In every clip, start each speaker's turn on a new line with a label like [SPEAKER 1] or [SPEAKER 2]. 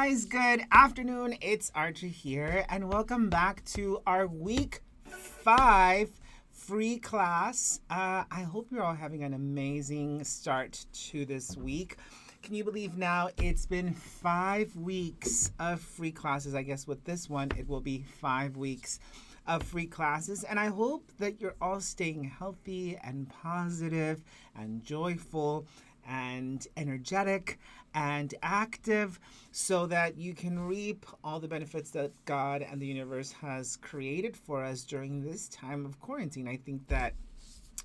[SPEAKER 1] guys, good afternoon. It's Archie here, and welcome back to our week 5 free class. I hope you're all having an amazing start to this week. Can you believe now it's been 5 weeks of free classes? I guess with this one, it will be 5 weeks of free classes, and I hope that you're all staying healthy and positive and joyful and energetic and active so that you can reap all the benefits that God and the universe has created for us during this time of quarantine. I think that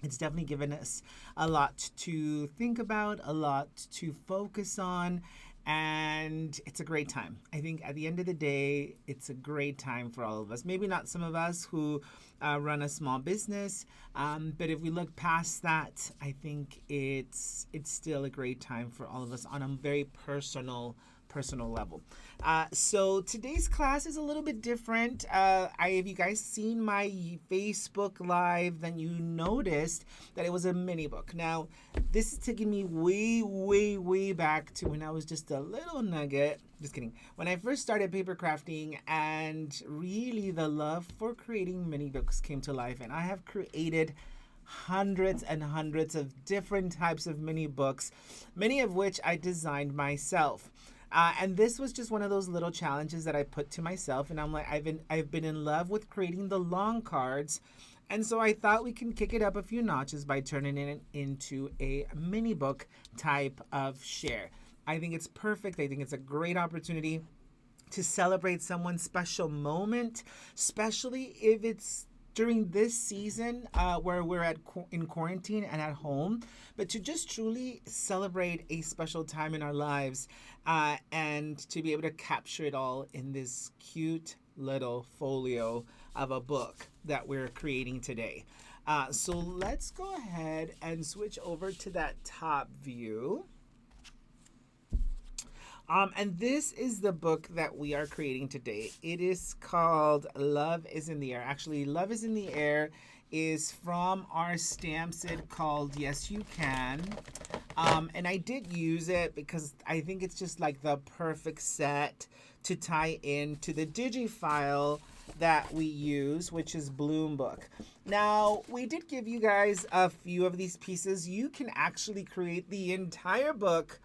[SPEAKER 1] it's definitely given us a lot to think about, a lot to focus on, and it's a great time. I think at the end of the day, it's a great time for all of us. Maybe not some of us who run a small business, but if we look past that, I think it's still a great time for all of us on a very personal level. So today's class is a little bit different. If you guys seen my Facebook Live, then you noticed that it was a mini book. Now, this is taking me way back to when I was just a little nugget. Just kidding. When I first started paper crafting, and really the love for creating mini books came to life, and I have created hundreds and hundreds of different types of mini books, many of which I designed myself. And this was just one of those little challenges that I put to myself, and I'm like, I've been in love with creating the long cards, and so I thought we can kick it up a few notches by turning it into a mini book type of share. I think it's perfect. I think it's a great opportunity to celebrate someone's special moment, especially if it's during this season where we're in quarantine and at home, but to just truly celebrate a special time in our lives and to be able to capture it all in this cute little folio of a book that we're creating today. So let's go ahead and switch over to that top view. And this is the book that we are creating today. It is called Love is in the Air. Actually, Love is in the Air is from our stamp set called Yes You Can. And I did use it because I think it's just like the perfect set to tie into the digifile that we use, which is Bloom Book. Now, we did give you guys a few of these pieces. You can actually create the entire book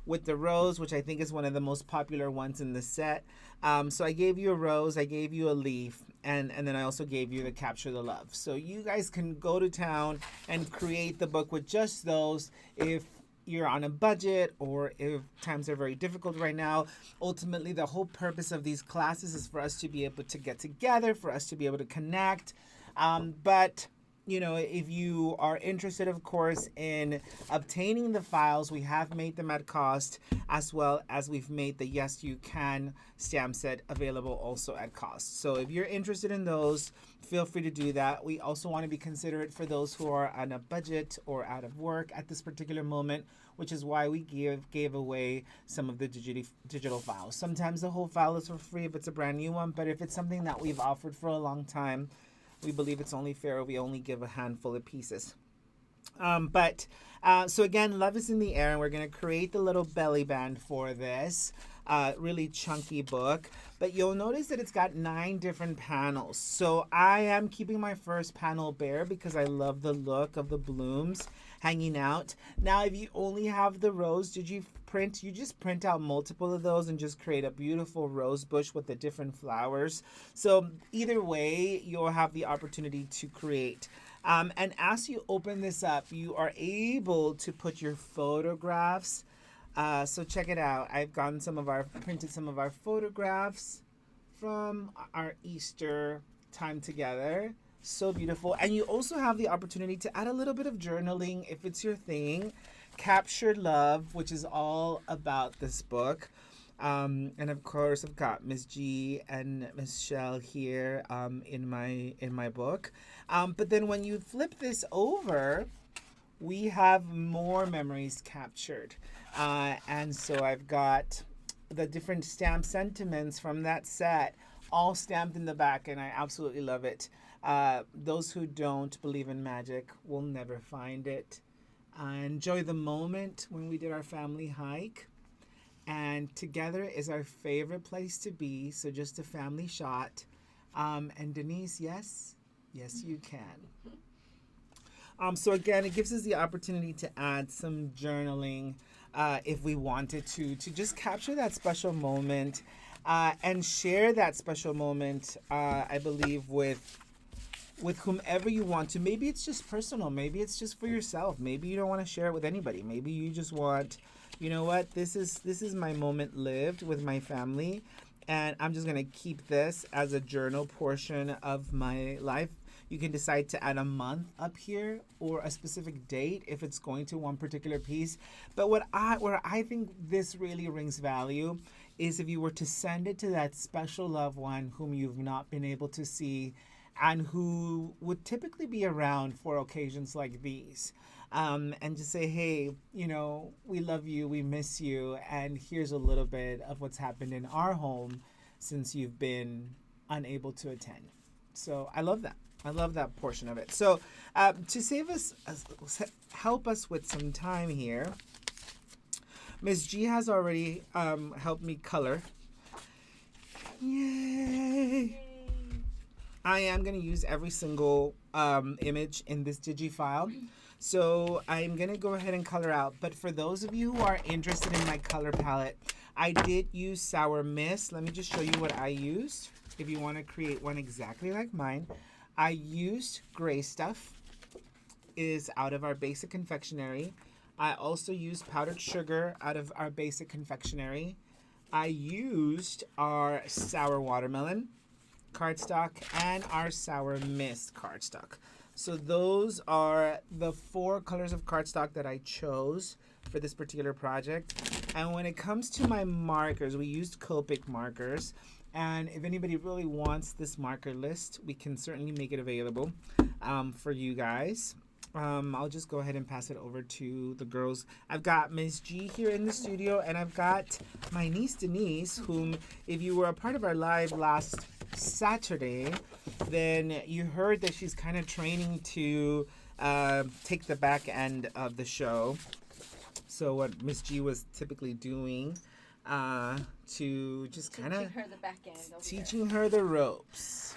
[SPEAKER 1] with the rose, which I think is one of the most popular ones in the set. So I gave you a rose, I gave you a leaf, and then I also gave you the Capture the Love. So you guys can go to town and create the book with just those if you're on a budget or if times are very difficult right now. Ultimately, the whole purpose of these classes is for us to be able to get together, for us to be able to connect. But you know, if you are interested, of course, in obtaining the files, we have made them at cost, as well as we've made the Yes You Can stamp set available also at cost. So if you're interested in those, feel free to do that. We also want to be considerate for those who are on a budget or out of work at this particular moment, which is why we gave away some of the digital files. Sometimes the whole file is for free if it's a brand new one, but if it's something that we've offered for a long time, we believe it's only fair if we only give a handful of pieces. So again, Love is in the Air, and we're going to create the little belly band for this really chunky book. But you'll notice that it's got 9 different panels. So I am keeping my first panel bare because I love the look of the blooms hanging out. Now, if you only have the rose, you just print out multiple of those and just create a beautiful rose bush with the different flowers. So either way, you'll have the opportunity to create. And as you open this up, you are able to put your photographs. So check it out. I've printed some of our photographs from our Easter time together. So beautiful. And you also have the opportunity to add a little bit of journaling if it's your thing. Capture Love, which is all about this book. And of course, I've got Miss G and Miss Shell here in my book. But then when you flip this over, we have more memories captured. And so I've got the different stamp sentiments from that set all stamped in the back, and I absolutely love it. Those who don't believe in magic will never find it. Enjoy the moment when we did our family hike. And together is our favorite place to be. So just a family shot. And Denise, yes, yes, you can. So again, it gives us the opportunity to add some journaling if we wanted to just capture that special moment and share that special moment. I believe with whomever you want to. Maybe it's just personal. Maybe it's just for yourself. Maybe you don't want to share it with anybody. Maybe you just want, you know what, this is my moment lived with my family, and I'm just gonna keep this as a journal portion of my life. You can decide to add a month up here or a specific date if it's going to one particular piece. But where I think this really rings value is if you were to send it to that special loved one whom you've not been able to see and who would typically be around for occasions like these. And just say, hey, we love you, we miss you, and here's a little bit of what's happened in our home since you've been unable to attend. So I love that. I love that portion of it. So to help us with some time here, Ms. G has already helped me color. Yay! I am going to use every single image in this digi file. So I'm going to go ahead and color out. But for those of you who are interested in my color palette, I did use Sour Mist. Let me just show you what I used. If you want to create one exactly like mine, I used Gray Stuff. It is out of our basic confectionery. I also used powdered sugar out of our basic confectionery. I used our sour watermelon cardstock and our Sour Mist cardstock. So those are the 4 colors of cardstock that I chose for this particular project. And when it comes to my markers, we used Copic markers. And if anybody really wants this marker list, we can certainly make it available for you guys. I'll just go ahead and pass it over to the girls. I've got Ms. G here in the studio, and I've got my niece Denise, whom, if you were a part of our live last Saturday, then you heard that she's kind of training to take the back end of the show. So what Ms. G was typically doing to just kind of teaching her the ropes.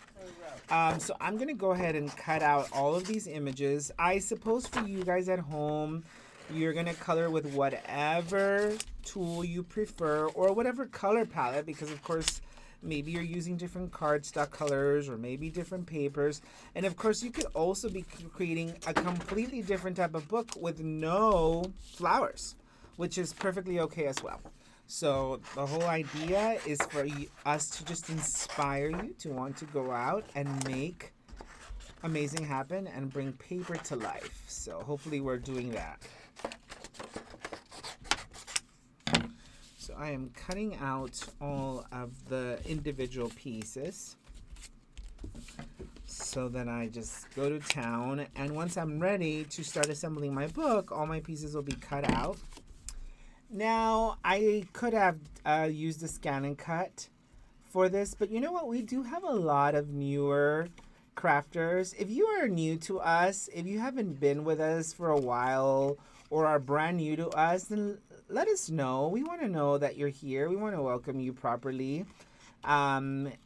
[SPEAKER 1] So I'm going to go ahead and cut out all of these images. I suppose for you guys at home, you're going to color with whatever tool you prefer or whatever color palette, because of course maybe you're using different cardstock colors or maybe different papers. And of course you could also be creating a completely different type of book with no flowers, which is perfectly okay as well. So the whole idea is for us to just inspire you to want to go out and make amazing happen and bring paper to life. So hopefully we're doing that. So I am cutting out all of the individual pieces so that I just go to town. And once I'm ready to start assembling my book, all my pieces will be cut out. Now, I could have used a scan and cut for this, but you know what? We do have a lot of newer crafters. If you are new to us, if you haven't been with us for a while or are brand new to us, then let us know. We want to know that you're here. We want to welcome you properly. And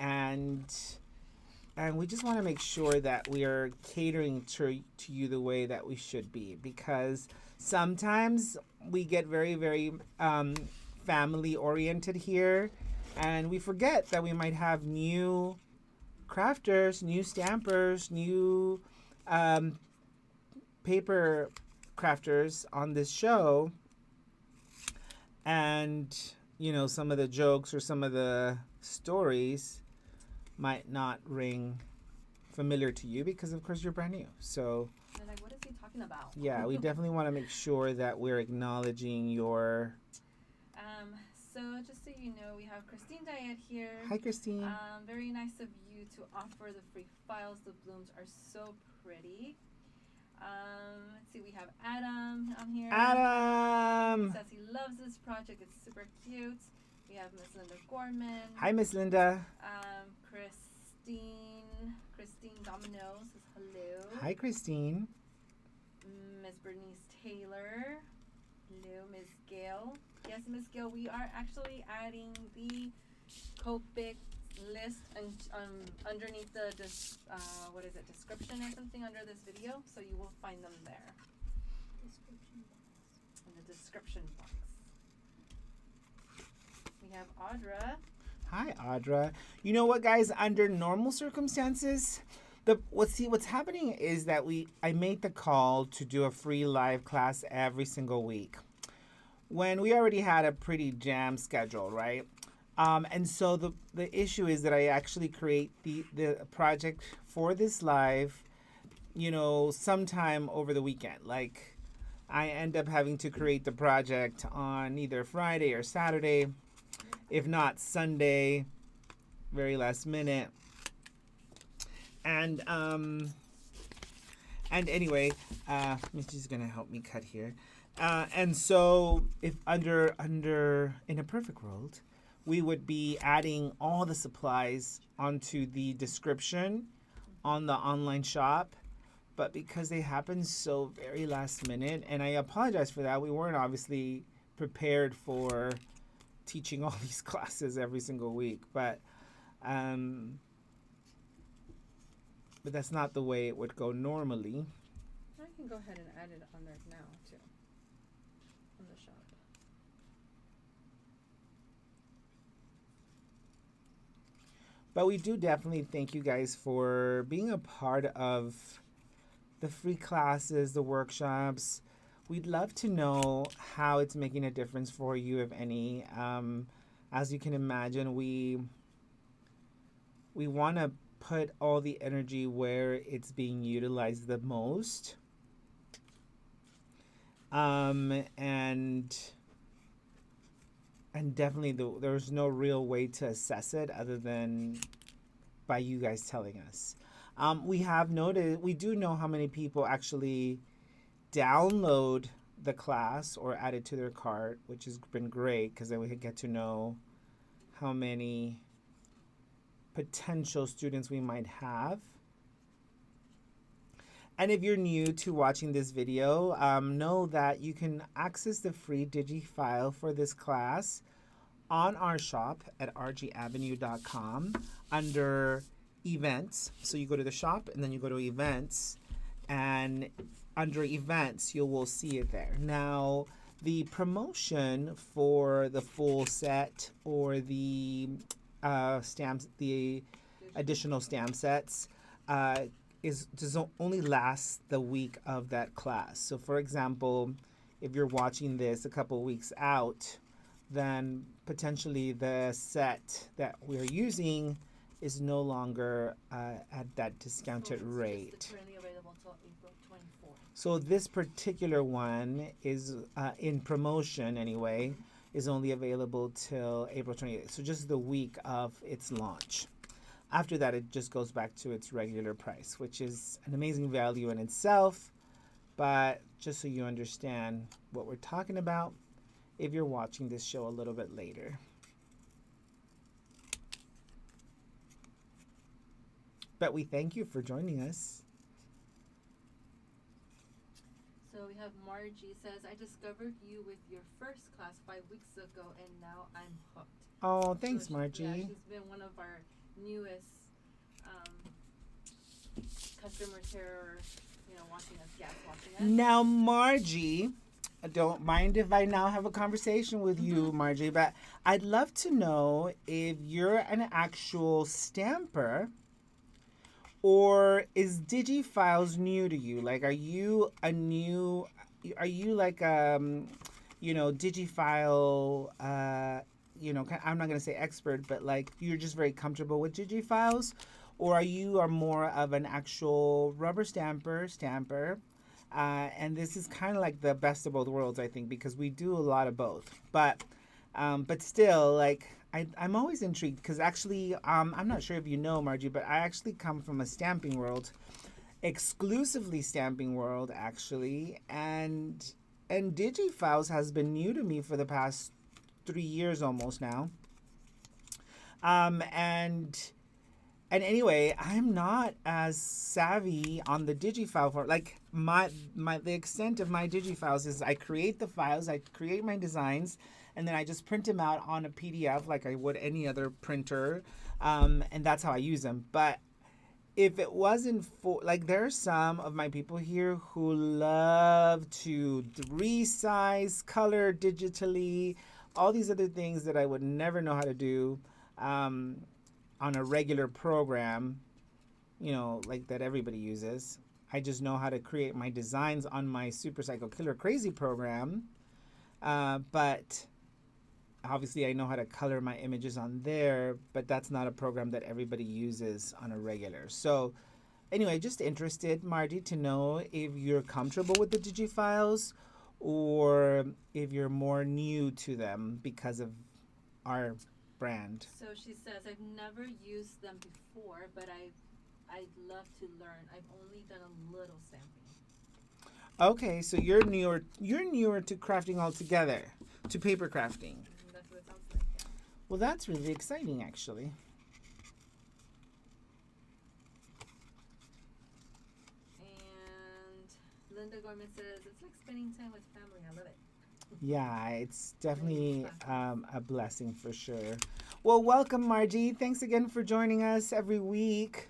[SPEAKER 1] we just want to make sure that we are catering to you the way that we should be, because sometimes we get very, very family oriented here, and we forget that we might have new crafters, new stampers, new paper crafters on this show. And, some of the jokes or some of the stories might not ring familiar to you because, of course, you're brand new. So
[SPEAKER 2] they're like, what is he talking about?
[SPEAKER 1] Yeah, we definitely want to make sure that we're acknowledging your...
[SPEAKER 2] So just so you know, we have Christine Diet here.
[SPEAKER 1] Hi, Christine.
[SPEAKER 2] Very nice of you to offer the free files. The blooms are so pretty. Let's see, we have Adam on here.
[SPEAKER 1] Adam!
[SPEAKER 2] He says he loves this project. It's super cute. We have Miss Linda Gorman.
[SPEAKER 1] Hi, Miss Linda.
[SPEAKER 2] Christine Domino says hello.
[SPEAKER 1] Hi, Christine.
[SPEAKER 2] Miss Bernice Taylor. Hello, Miss Gail. Yes, Miss Gail, we are actually adding the Copics list and underneath the what is it, description or something under this video, so you will find them there.
[SPEAKER 3] Description box.
[SPEAKER 2] In the description box. We have Audra.
[SPEAKER 1] Hi, Audra. You know what, guys? Under normal circumstances, what's happening is that I made the call to do a free live class every single week when we already had a pretty jammed schedule, right? And so the issue is that I actually create the project for this live, sometime over the weekend. Like, I end up having to create the project on either Friday or Saturday, if not Sunday, very last minute. And anyway, Misty's gonna help me cut here. And so if under in a perfect world, we would be adding all the supplies onto the description on the online shop. But because they happen so very last minute, and I apologize for that, we weren't obviously prepared for teaching all these classes every single week. But that's not the way it would go normally.
[SPEAKER 2] I can go ahead and add it on there now, too. On the shop.
[SPEAKER 1] But we do definitely thank you guys for being a part of the free classes, the workshops. We'd love to know how it's making a difference for you, if any. As you can imagine, we want to put all the energy where it's being utilized the most. And definitely there's no real way to assess it other than by you guys telling us. We do know how many people actually download the class or add it to their cart, which has been great because then we could get to know how many potential students we might have. And if you're new to watching this video, know that you can access the free digi-file for this class on our shop at rgavenue.com under events. So you go to the shop and then you go to events, and under events you will see it there. Now, the promotion for the full set or the stamps, the additional stamp sets, does only last the week of that class. So for example, if you're watching this a couple weeks out, then potentially the set that we're using is no longer at that discounted rate.
[SPEAKER 2] It's currently available until April 24th.
[SPEAKER 1] So this particular one is in promotion anyway, is only available till April 28th. So just the week of its launch. After that, it just goes back to its regular price, which is an amazing value in itself. But just so you understand what we're talking about, if you're watching this show a little bit later. But we thank you for joining us.
[SPEAKER 2] So we have Margie says, I discovered you with your first class 5 weeks ago, and now I'm hooked.
[SPEAKER 1] Oh, thanks,
[SPEAKER 2] So
[SPEAKER 1] Margie.
[SPEAKER 2] Yeah, she's been one of our newest customers here, watching us, guests watching us.
[SPEAKER 1] Now, Margie, I don't mind if I now have a conversation with you, Margie, but I'd love to know if you're an actual stamper, or is DigiFiles new to you? Like, are you like DigiFile, I'm not going to say expert, but like you're just very comfortable with DigiFiles? Or are you more of an actual rubber stamper? And this is kind of like the best of both worlds, I think, because we do a lot of both. But still, like, I'm always intrigued because actually, I'm not sure if you know, Margie, but I actually come from a stamping world, exclusively stamping world, actually. And DigiFiles has been new to me for the past 3 years almost now. And And anyway, I'm not as savvy on the digifile form. Like my the extent of my digifiles is I create the files, I create my designs, and then I just print them out on a PDF like I would any other printer, and that's how I use them. But if it wasn't for, like, there are some of my people here who love to resize, color digitally, all these other things that I would never know how to do. Um, on a regular program, like that everybody uses. I just know how to create my designs on my Super Psycho Killer Crazy program. But obviously, I know how to color my images on there, but that's not a program that everybody uses on a regular. So, anyway, just interested, Margie, to know if you're comfortable with the digifiles or if you're more new to them because of our brand.
[SPEAKER 2] So she says, I've never used them before, but I'd love to learn. I've only done a little stamping.
[SPEAKER 1] Okay, so you're newer. You're newer to crafting altogether, to paper crafting.
[SPEAKER 2] That's what it sounds like. Yeah.
[SPEAKER 1] Well, that's really exciting, actually.
[SPEAKER 2] And Linda Gorman says, it's like spending time with family. I love it.
[SPEAKER 1] Yeah, it's definitely a blessing for sure. Well, welcome, Margie. Thanks again for joining us every week.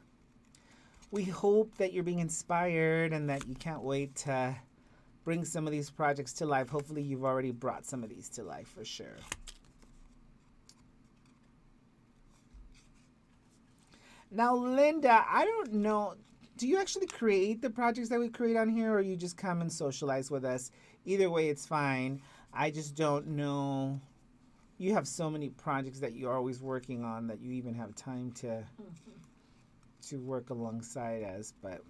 [SPEAKER 1] We hope that you're being inspired and that you can't wait to bring some of these projects to life. Hopefully, you've already brought some of these to life for sure. Now, Linda, I don't know. Do you actually create the projects that we create on here, or you just come and socialize with us? Either way, it's fine. I just don't know. You have so many projects that you're always working on that you even have time to work alongside us. But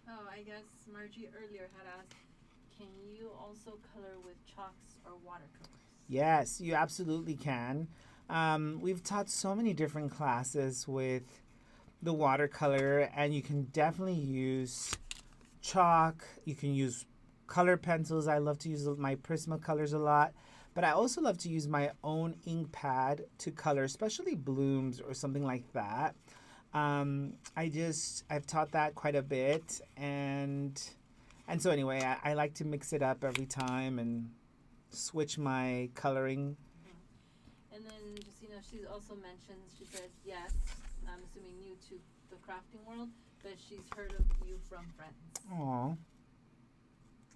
[SPEAKER 2] Oh, I guess Margie earlier had asked, can you also color with chalks or watercolors?
[SPEAKER 1] yes, you absolutely can. We've taught so many different classes with the watercolor, and you can definitely use chalk. You can use color pencils. I love to use my Prismacolors a lot, but I also love to use my own ink pad to color, especially blooms or something like that. I've taught that quite a bit, and so anyway, I like to mix it up every time and switch my coloring.
[SPEAKER 2] And then just, she also mentions, she says, yes, I'm assuming new to the crafting world, but she's heard of you from friends.
[SPEAKER 1] Aw.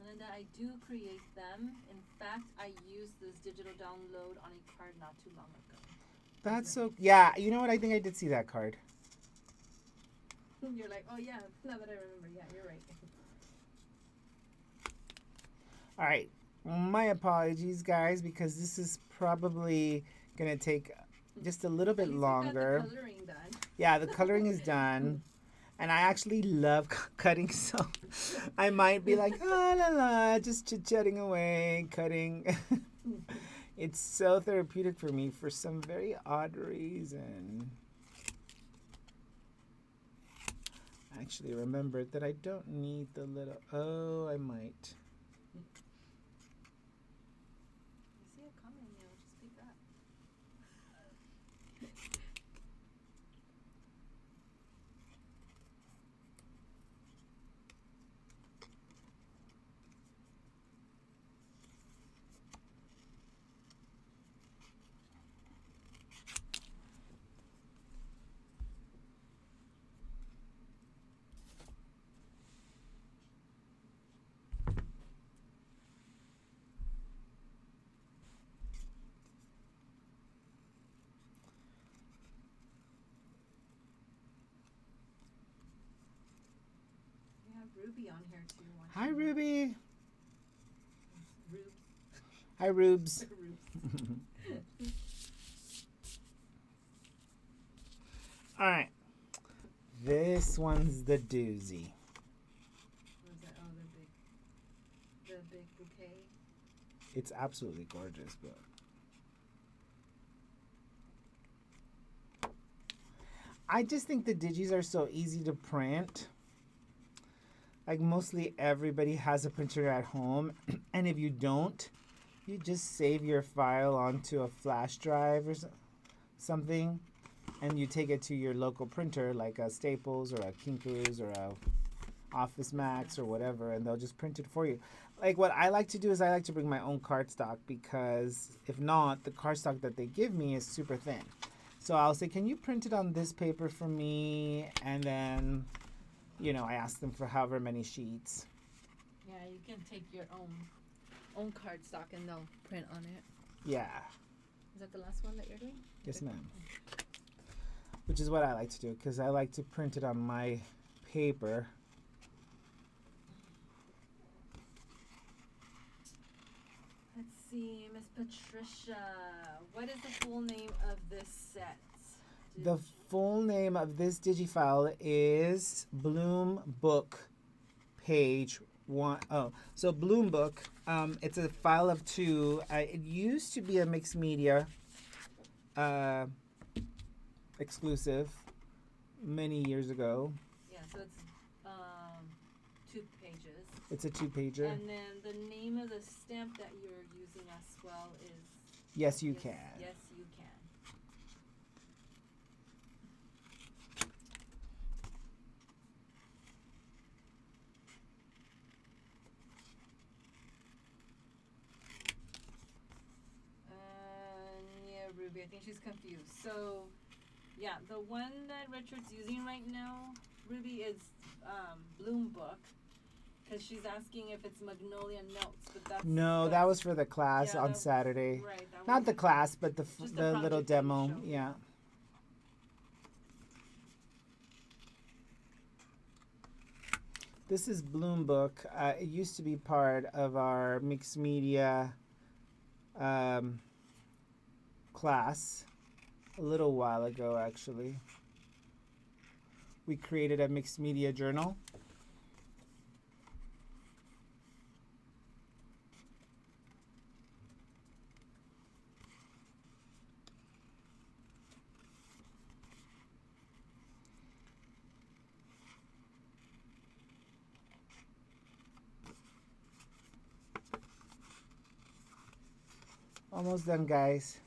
[SPEAKER 2] Linda, I do create them. In fact, I used this digital download on a card not too long ago.
[SPEAKER 1] That's so, yeah, you know what? I think I did see that card.
[SPEAKER 2] You're like, oh yeah, now that I remember, yeah, you're right.
[SPEAKER 1] All right. My apologies, guys, because this is probably going to take just a little bit longer.
[SPEAKER 2] Got the coloring done.
[SPEAKER 1] Yeah, the coloring is done. And I actually love cutting, so I might be like, oh, la, la, just chit-chatting away, cutting. It's so therapeutic for me for some very odd reason. I actually remembered that I don't need the little, oh, I might.
[SPEAKER 2] You see it coming, just speak up. Ruby on here too.
[SPEAKER 1] Hi, Ruby.
[SPEAKER 2] Rubes.
[SPEAKER 1] Hi, Rubes. All right. This one's the doozy.
[SPEAKER 2] What is that? Oh, the
[SPEAKER 1] It's absolutely gorgeous, but I just think the digis are so easy to print. Like mostly everybody has a printer at home, and if you don't, you just save your file onto a flash drive or something, and you take it to your local printer like a Staples or a Kinko's or a Office Max or whatever, and they'll just print it for you. Like what I like to do is I like to bring my own cardstock, because if not, the cardstock that they give me is super thin. So I'll say, can you print it on this paper for me? And then, I ask them for however many sheets.
[SPEAKER 2] Yeah, you can take your own cardstock and they'll print on it.
[SPEAKER 1] Yeah.
[SPEAKER 2] Is that the last one that you're doing?
[SPEAKER 1] Yes, ma'am. Which is what I like to do, because I like to print it on my paper.
[SPEAKER 2] Let's see, Miss Patricia. What is the full name of this set?
[SPEAKER 1] The full name of this digifile is Bloom Book Page 1. Oh, so Bloom Book, it's a file of 2. It used to be a mixed media exclusive many years ago.
[SPEAKER 2] Yeah, so it's 2 pages.
[SPEAKER 1] It's a 2-pager.
[SPEAKER 2] And then the name of the stamp that you're using as well is
[SPEAKER 1] Yes, you can.
[SPEAKER 2] Yes, you can. Yeah, Ruby, I think she's confused. So, yeah, the one that Richard's using right now, Ruby, is Bloom Book. Because she's asking if it's Magnolia Notes, but that's...
[SPEAKER 1] No, that was for the class on Saturday.
[SPEAKER 2] Right.
[SPEAKER 1] Not the class, but the little
[SPEAKER 2] project
[SPEAKER 1] demo.
[SPEAKER 2] that you showed.
[SPEAKER 1] Yeah. This is Bloom Book. It used to be part of our mixed media class a little while ago, actually. We created a mixed media journal. Almost done, guys.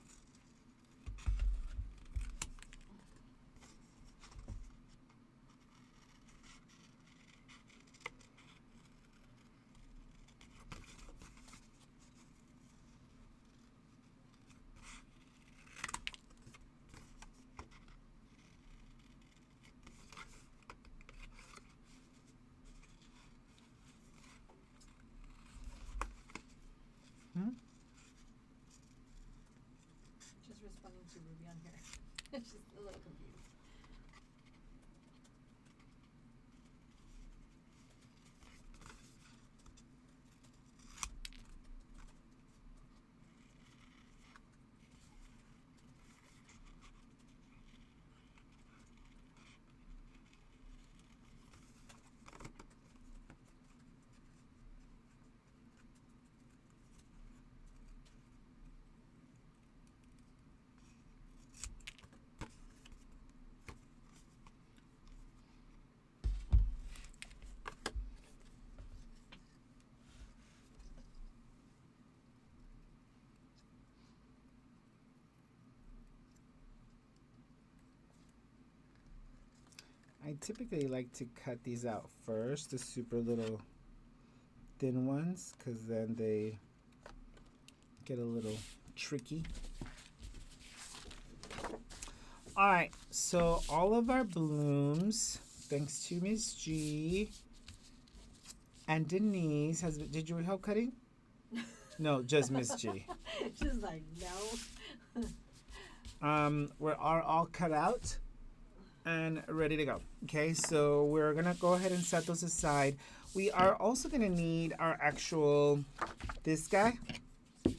[SPEAKER 2] Just responding to Ruby on here. She's a little confused.
[SPEAKER 1] I typically like to cut these out first, the super little thin ones, because then they get a little tricky. All right, so all of our blooms, thanks to Ms. G and Denise, did you help cutting? No, just Miss G.
[SPEAKER 2] She's like, no.
[SPEAKER 1] We're all cut out and ready to go. Okay, so we're gonna go ahead and set those aside. We are also gonna need our actual, this guy.
[SPEAKER 2] Did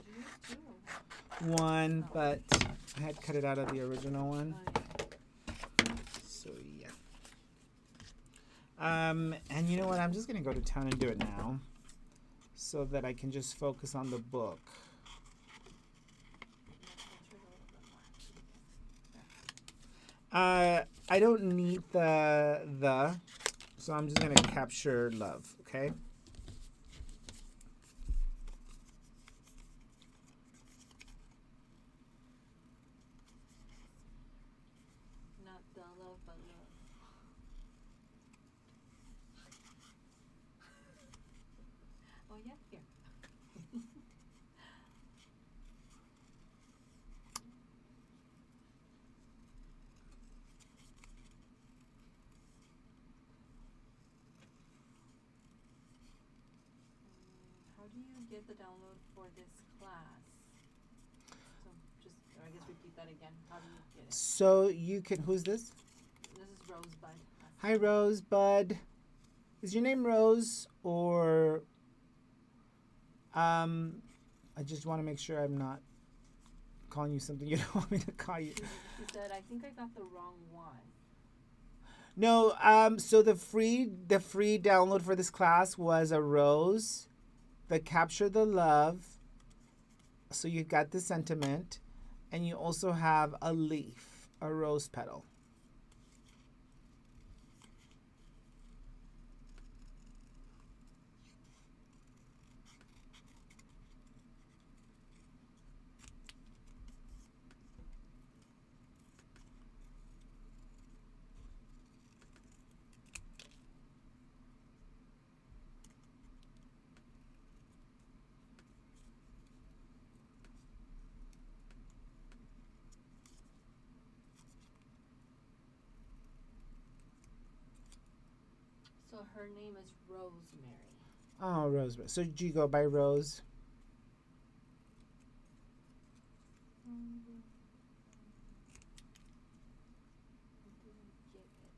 [SPEAKER 2] you use 2 or one?
[SPEAKER 1] One, but I had cut it out of the original one.
[SPEAKER 2] Oh, yeah.
[SPEAKER 1] So yeah. And you know what? I'm just going to go to town and do it now so that I can just focus on the book. I don't need the, so I'm just going to capture love, okay?
[SPEAKER 2] Not the love, but love. Oh yeah, here. How do you get the download for this class? So just, I guess repeat that again. How do you get it?
[SPEAKER 1] So you can, who's this?
[SPEAKER 2] This is Rosebud.
[SPEAKER 1] Hi, Rosebud. Is your name Rose or, I just want to make sure I'm not calling you something you don't want me to call you.
[SPEAKER 2] She said, I think I got the wrong one.
[SPEAKER 1] No, so the free download for this class was a rose, the capture the love. So you got the sentiment, and you also have a leaf, a rose petal.
[SPEAKER 2] So her name is Rosemary.
[SPEAKER 1] Oh, Rosemary. So did you go by Rose?
[SPEAKER 2] I didn't get it.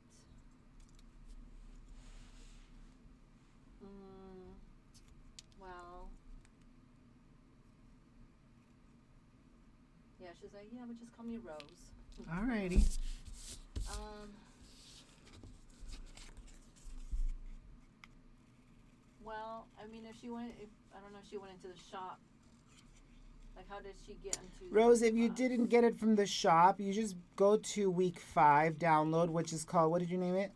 [SPEAKER 2] Well. Yeah, she's like, yeah, but just call me Rose.
[SPEAKER 1] Alrighty.
[SPEAKER 2] Well, I mean, if I don't know, if she went into the shop, like, how did she get into
[SPEAKER 1] Rose,
[SPEAKER 2] the
[SPEAKER 1] if you
[SPEAKER 2] class?
[SPEAKER 1] didn't get it from the shop, you just go to week 5 download, which is called, what did you name it?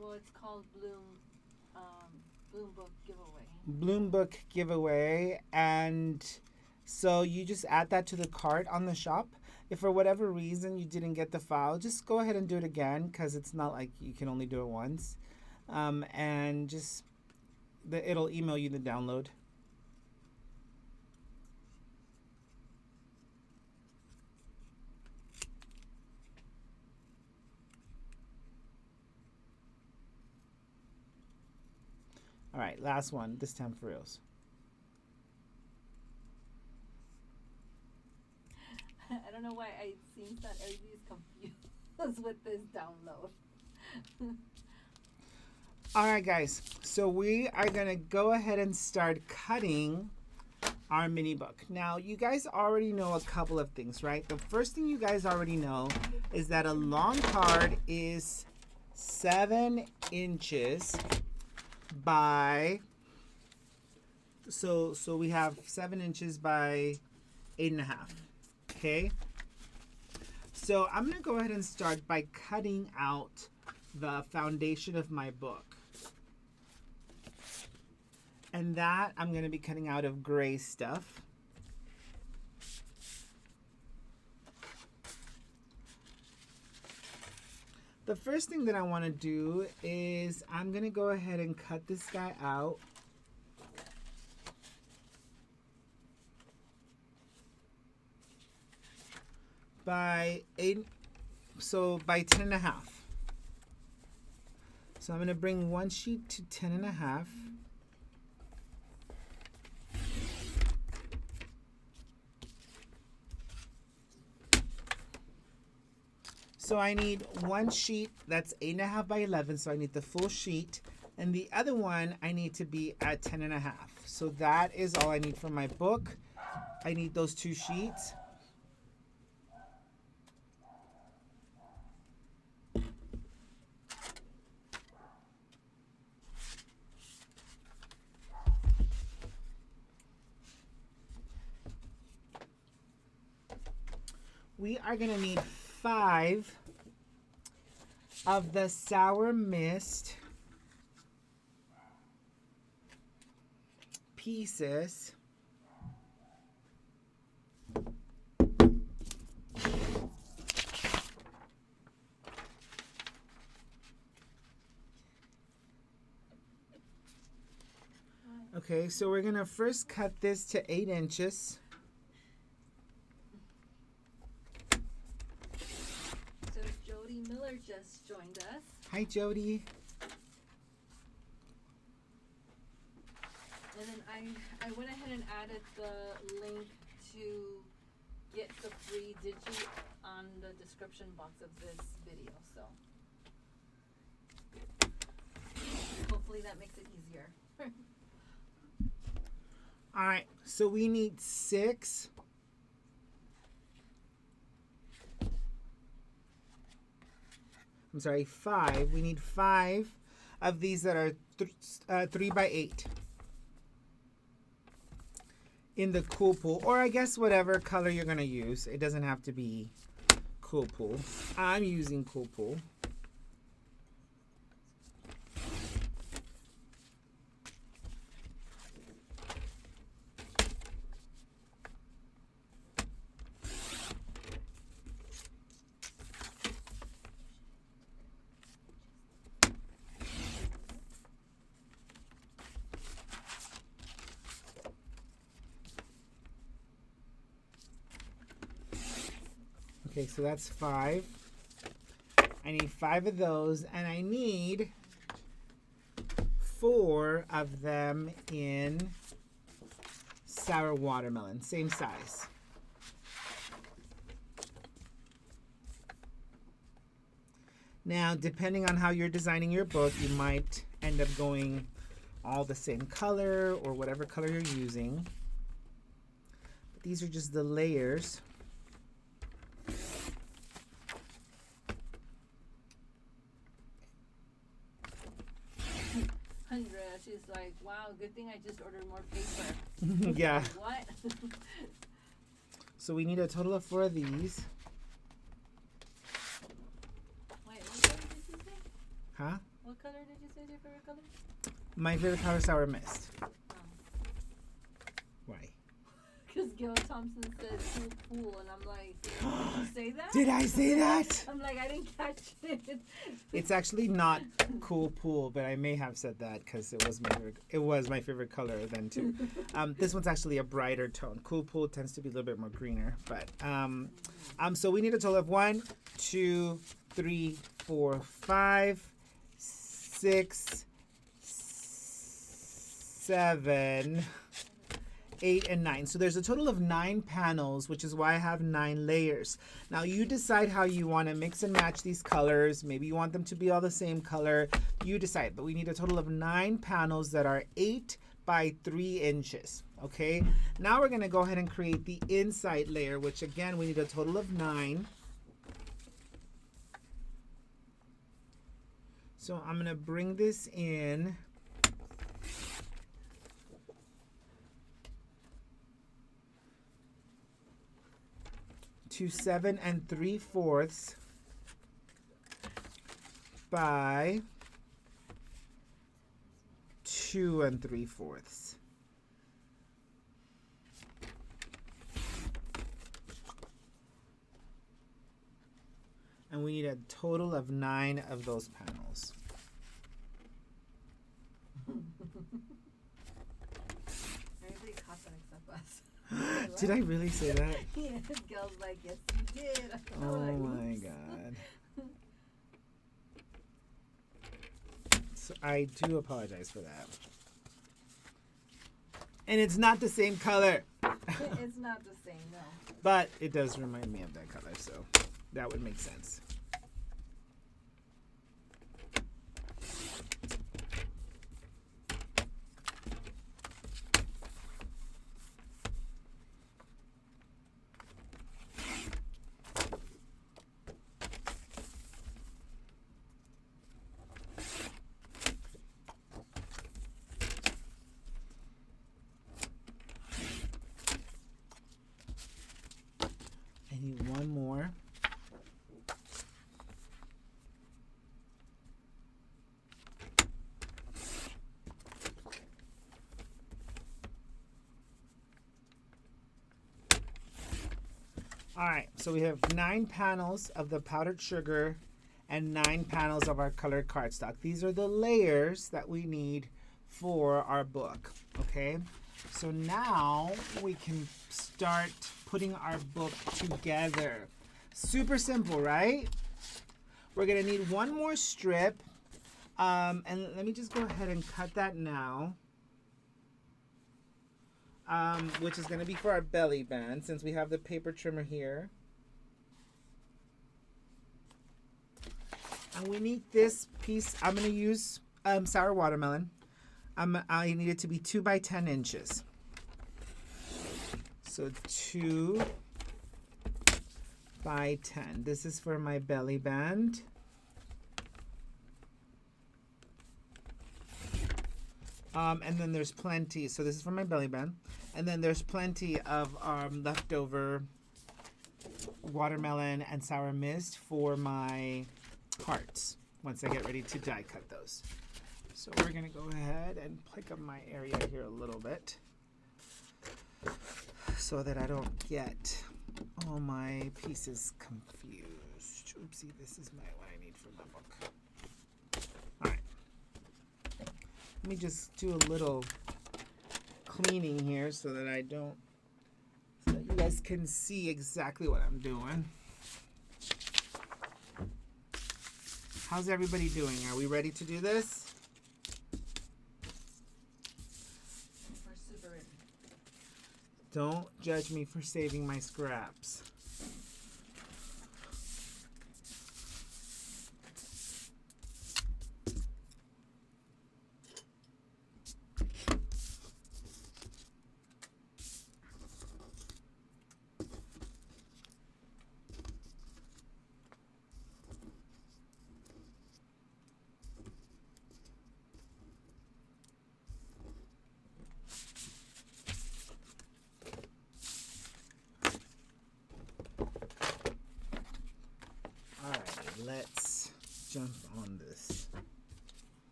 [SPEAKER 2] Well, it's called Bloom Book Giveaway.
[SPEAKER 1] Bloom Book Giveaway. And so you just add that to the cart on the shop. If for whatever reason you didn't get the file, just go ahead and do it again, because it's not like you can only do it once. And just, it'll email you the download. All right, last one, this time for reals.
[SPEAKER 2] I don't know why it seems that everybody's confused with this download.
[SPEAKER 1] All right, guys, so we are going to go ahead and start cutting our mini book. Now, you guys already know a couple of things, right? The first thing you guys already know is that a long card is 7 inches by, so we have 7 inches by 8.5, okay? So I'm gonna go ahead and start by cutting out the foundation of my book. And that I'm gonna be cutting out of gray stuff. The first thing that I want to do is I'm going to go ahead and cut this guy out. By 8, so by 10.5. So I'm going to bring one sheet to 10.5. So I need one sheet that's 8.5 by 11, so I need the full sheet. And the other one I need to be at 10.5. So that is all I need for my book. I need those 2 sheets. we are going to need 5 of the Sour Mist pieces. Okay, so we're going to first cut this to 8 inches.
[SPEAKER 2] So Jody Miller just joined us.
[SPEAKER 1] Hi, Jody.
[SPEAKER 2] And then I went ahead and added the link to get the free digi on the description box of this video. So hopefully that makes it easier.
[SPEAKER 1] All right, so we need 6. I'm sorry, 5. We need 5 of these that are 3 by 8 in the Cool Pool, or I guess whatever color you're gonna use. It doesn't have to be Cool Pool. I'm using Cool Pool. Okay, so that's 5. I need 5 of those, and I need 4 of them in sour watermelon, same size. Now, depending on how you're designing your book, you might end up going all the same color or whatever color you're using. But these are just the layers.
[SPEAKER 2] She's like, wow, good thing I just ordered more paper.
[SPEAKER 1] Yeah.
[SPEAKER 2] What?
[SPEAKER 1] So we need a total of 4 of these.
[SPEAKER 2] Wait, what color did you say?
[SPEAKER 1] Huh?
[SPEAKER 2] What color did you say is your favorite color?
[SPEAKER 1] My favorite color is Sour Mist.
[SPEAKER 2] Oh.
[SPEAKER 1] Why?
[SPEAKER 2] Because Gil Thompson said cool pool, and I'm like, did you say that?
[SPEAKER 1] Did I say that?
[SPEAKER 2] I'm like, I didn't catch it.
[SPEAKER 1] It's actually not Cool Pool, but I may have said that because it was my favorite color then too. This one's actually a brighter tone. Cool Pool tends to be a little bit more greener, but so we need a total of 1, 2, 3, 4, 5, 6, 7, 8, and 9. So there's a total of 9 panels, which is why I have 9 layers. Now you decide how you want to mix and match these colors. Maybe you want them to be all the same color. You decide, but we need a total of 9 panels that are 8 by 3 inches. Okay, now we're going to go ahead and create the inside layer, which again, we need a total of 9. So I'm going to bring this in to 7 3/4 by 2 3/4. And we need a total of 9 of those panels.
[SPEAKER 2] Everybody caught that except us.
[SPEAKER 1] Did I really say that?
[SPEAKER 2] Yeah, Gil's like, yes, you did. I'm
[SPEAKER 1] Oh
[SPEAKER 2] like,
[SPEAKER 1] my
[SPEAKER 2] "Oops."
[SPEAKER 1] god. So I do apologize for that. And it's not the same color.
[SPEAKER 2] It's not the same, no.
[SPEAKER 1] But it does remind me of that color, so that would make sense. I need one more. All right, so we have 9 panels of the powdered sugar and 9 panels of our colored cardstock. These are the layers that we need for our book, okay? So now we can start putting our book together. Super simple, right? We're gonna need one more strip, and let me just go ahead and cut that now. Which is going to be for our belly band since we have the paper trimmer here. And we need this piece. I'm going to use sour watermelon. I need it to be 2 by 10 inches. So 2 by 10. This is for my belly band. And then there's plenty. So this is for my belly band. And then there's plenty of leftover watermelon and sour mist for my hearts once I get ready to die cut those. So we're going to go ahead and pick up my area here a little bit so that I don't get all my pieces confused. Oopsie, this is what I need for my book. All right. Let me just do a little cleaning here so that so that you guys can see exactly what I'm doing. How's everybody doing? Are we ready to do this?
[SPEAKER 2] We're super ready.
[SPEAKER 1] Don't judge me for saving my scraps. Let's jump on this.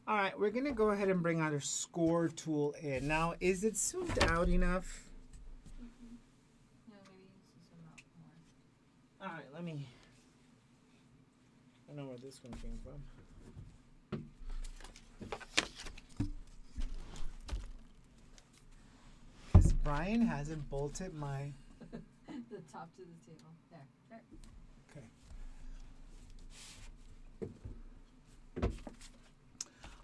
[SPEAKER 1] All right, we're gonna go ahead and bring our score tool in. Now, is it zoomed out enough?
[SPEAKER 2] No, maybe zoom out more.
[SPEAKER 1] All right, I know where this one came from. Brian hasn't bolted my...
[SPEAKER 2] The top to the table. There.
[SPEAKER 1] Okay.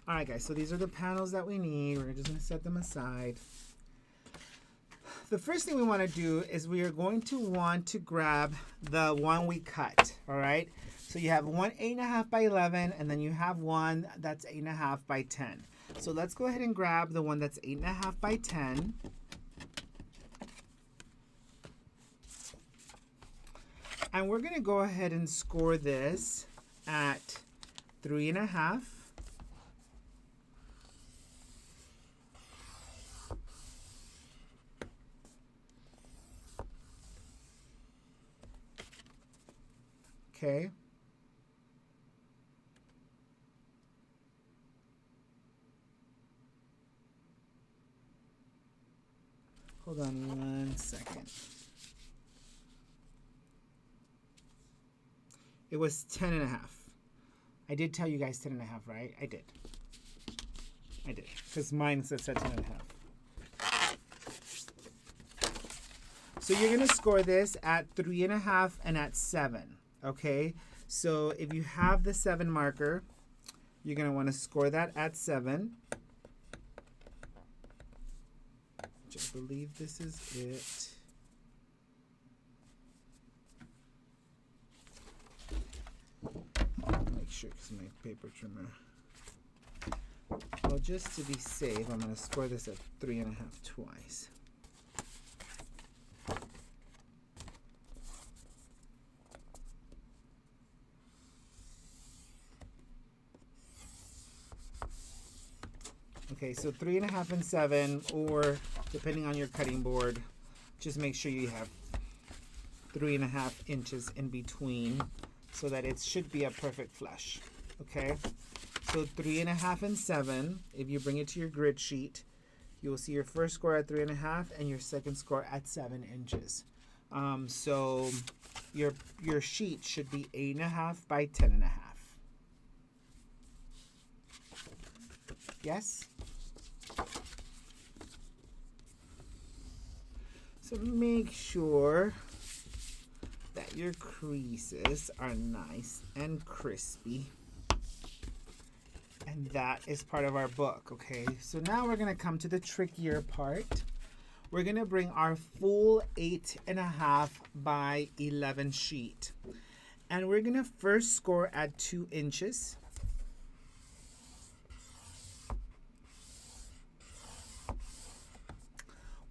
[SPEAKER 1] All right, guys, so these are the panels that we need. We're just going to set them aside. The first thing we want to do is we are going to want to grab the one we cut, all right? So you have one 8.5 by 11, and then you have one that's 8.5 by 10. So let's go ahead and grab the one that's 8.5 by 10. And we're going to go ahead and score this at 3.5. Okay. Hold on 1 second. It was 10.5. I did tell you guys 10.5, right? I did. Because mine says 10.5. So you're going to score this at 3.5 and at 7. Okay? So if you have the 7 marker, you're going to want to score that at 7. Which I believe this is it. Make sure because my paper trimmer. Well, just to be safe, I'm going to score this at 3.5 twice. Okay, so 3.5 and 7, or depending on your cutting board, just make sure you have 3.5 inches in between so that it should be a perfect flush. Okay, so 3.5 and 7. If you bring it to your grid sheet, you will see your first score at 3.5 and your second score at 7 inches. So your sheet should be 8.5 by 10.5. Yes? So make sure that your creases are nice and crispy. And that is part of our book, okay? So now we're gonna come to the trickier part. We're gonna bring our full 8.5 by 11 sheet. And we're gonna first score at 2 inches.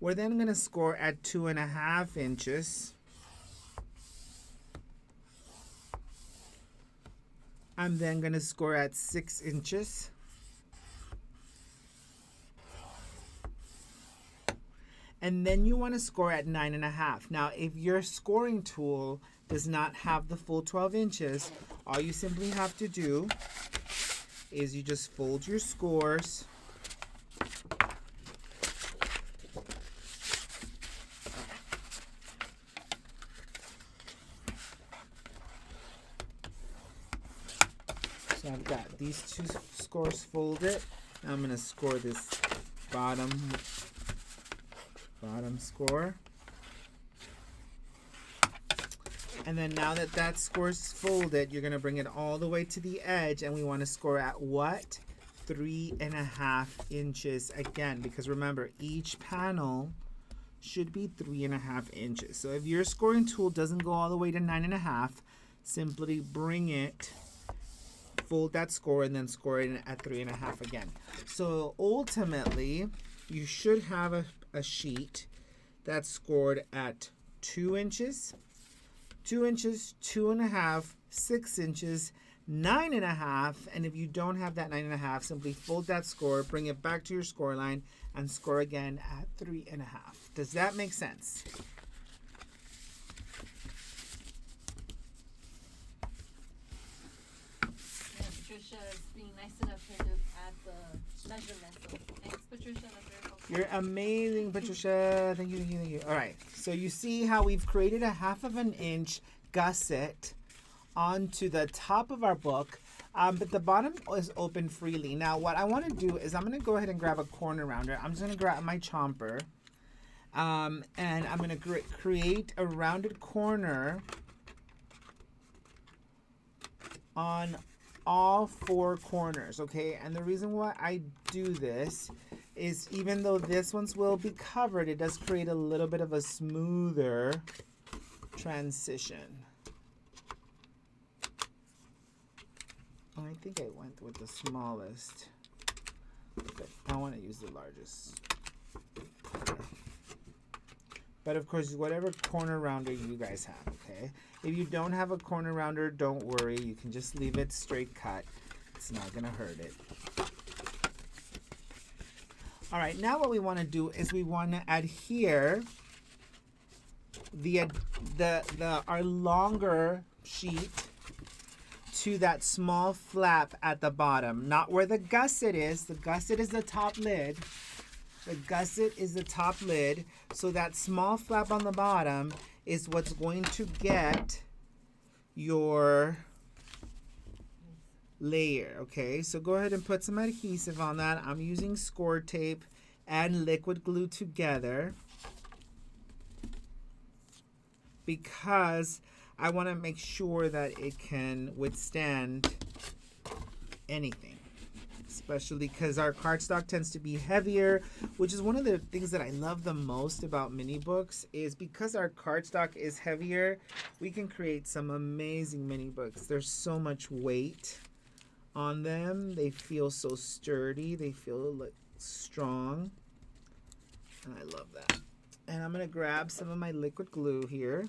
[SPEAKER 1] We're then gonna score at 2.5 inches. I'm then going to score at 6 inches. And then you want to score at 9.5. Now, if your scoring tool does not have the full 12 inches, all you simply have to do is you just fold your scores. So I've got these two scores folded. Now I'm going to score this bottom score. And then now that that score's folded, you're going to bring it all the way to the edge, and we want to score at what? 3.5 inches again, because remember, each panel should be 3.5 inches. So if your scoring tool doesn't go all the way to 9.5, simply bring it, fold that score, and then score it at 3.5 again. So ultimately, you should have a sheet that's scored at 2 inches, 2 inches, 2.5, 6 inches, 9.5, and if you don't have that 9.5, simply fold that score, bring it back to your score line, and score again at 3.5. Does that make sense?
[SPEAKER 2] Patricia is being nice enough here to add the measurements. So thanks, Patricia. That's very helpful.
[SPEAKER 1] You're amazing, Patricia. Thank you, thank you, thank you. All right. So you see how we've created a 1/2 inch gusset onto the top of our book, but the bottom is open freely. Now, what I want to do is I'm going to go ahead and grab a corner rounder. I'm just going to grab my chomper, and I'm going to create a rounded corner on all 4 corners, okay? And the reason why I do this is even though this one's will be covered, it does create a little bit of a smoother transition. I think I went with the smallest, but I want to use the largest. But of course, whatever corner rounder you guys have, okay? If you don't have a corner rounder, don't worry. You can just leave it straight cut. It's not going to hurt it. All right, now what we want to do is we want to adhere our longer sheet to that small flap at the bottom, not where the gusset is. The gusset is the top lid. The gusset is the top lid, so that small flap on the bottom is what's going to get your layer, okay? So go ahead and put some adhesive on that. I'm using score tape and liquid glue together because I want to make sure that it can withstand anything, especially because our cardstock tends to be heavier, which is one of the things that I love the most about mini books is because our cardstock is heavier, we can create some amazing mini books. There's so much weight on them. They feel so sturdy. They feel like strong. And I love that. And I'm going to grab some of my liquid glue here.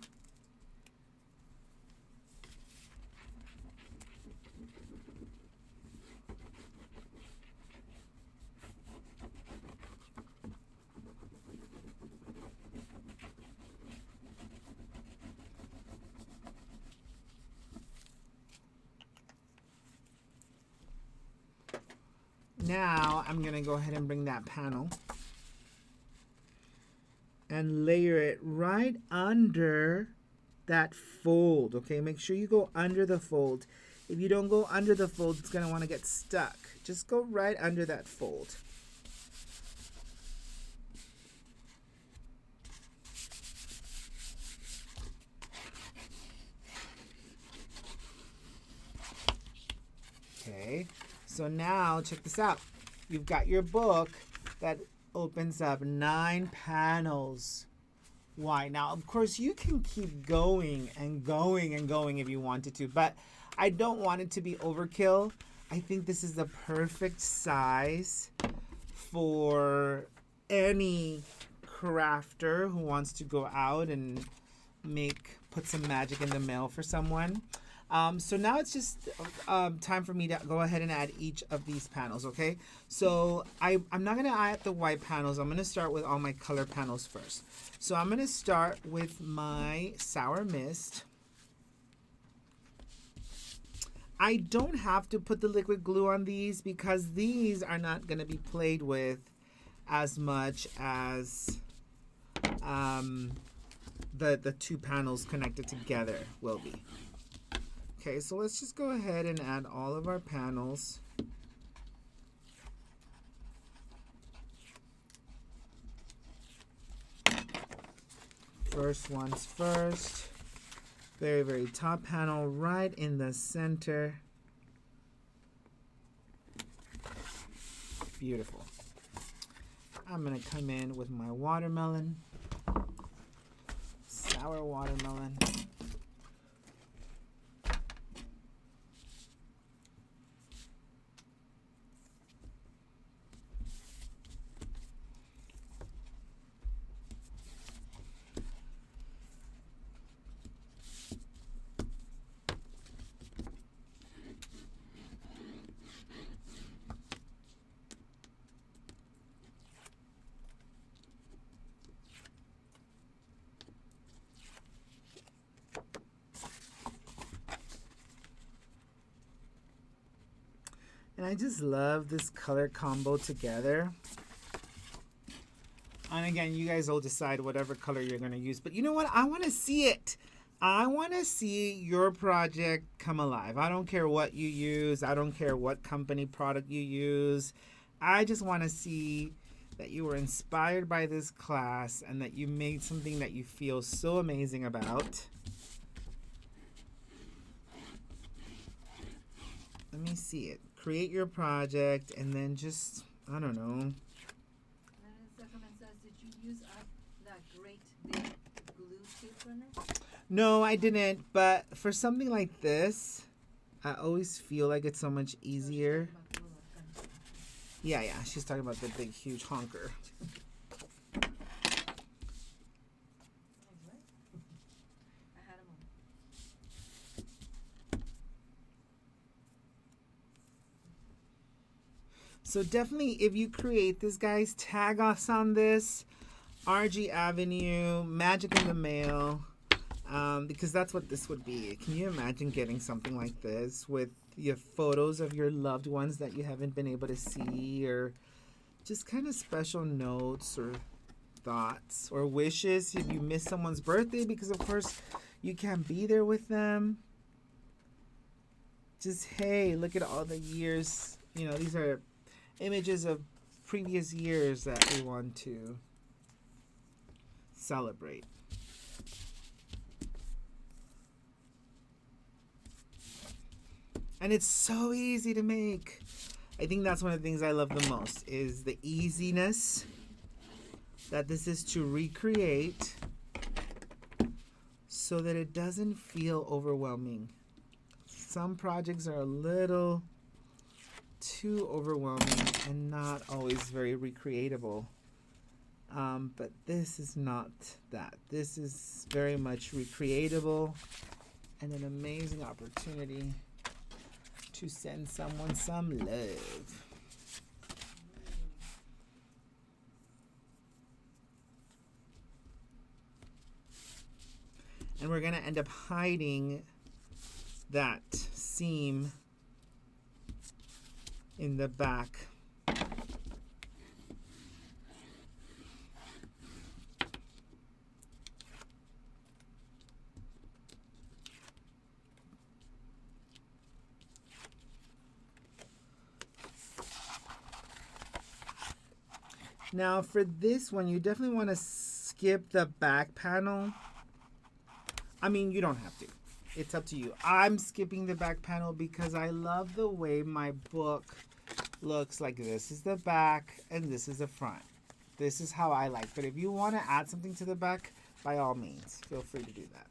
[SPEAKER 1] now I'm going to go ahead and bring that panel and layer it right under that fold. Okay, make sure you go under the fold. If you don't go under the fold, it's going to want to get stuck. Just go right under that fold. Okay, so now check this out. You've got your book that opens up 9 panels wide. Now, of course, you can keep going and going and going if you wanted to, but I don't want it to be overkill. I think this is the perfect size for any crafter who wants to go out and put some magic in the mail for someone. So now it's just time for me to go ahead and add each of these panels, okay? So I'm not going to add the white panels. I'm going to start with all my color panels first. So I'm going to start with my Sour Mist. I don't have to put the liquid glue on these because these are not going to be played with as much as the 2 panels connected together will be. Okay, so let's just go ahead and add all of our panels. First one's first. Very, very top panel right in the center. Beautiful. I'm going to come in with my watermelon. Sour watermelon. And I just love this color combo together. And again, you guys will decide whatever color you're going to use. But you know what? I want to see it. I want to see your project come alive. I don't care what you use. I don't care what company product you use. I just want to see that you were inspired by this class and that you made something that you feel so amazing about. Let me see it. Create your project and then just, I don't know.
[SPEAKER 2] Did you use up that great big glue tape runner?
[SPEAKER 1] No, I didn't. But for something like this, I always feel like it's so much easier. Yeah, she's talking about the big, huge honker. So definitely, if you create this, guys, tag us on this. RG Avenue, Magic in the Mail, because that's what this would be. Can you imagine getting something like this with your photos of your loved ones that you haven't been able to see, or just kind of special notes or thoughts or wishes if you miss someone's birthday because, of course, you can't be there with them. Just, hey, look at all the years. You know, these are images of previous years that we want to celebrate. And it's so easy to make. I think that's one of the things I love the most is the easiness that this is to recreate so that it doesn't feel overwhelming. Some projects are a little too overwhelming and not always very recreatable. But this is not that. This is very much recreatable and an amazing opportunity to send someone some love. And we're going to end up hiding that seam in the back. Now for this one, you definitely want to skip the back panel. I mean, you don't have to. It's up to you. I'm skipping the back panel because I love the way my book looks. Like this is the back and this is the front. This is how I like. But if you want to add something to the back, by all means, feel free to do that.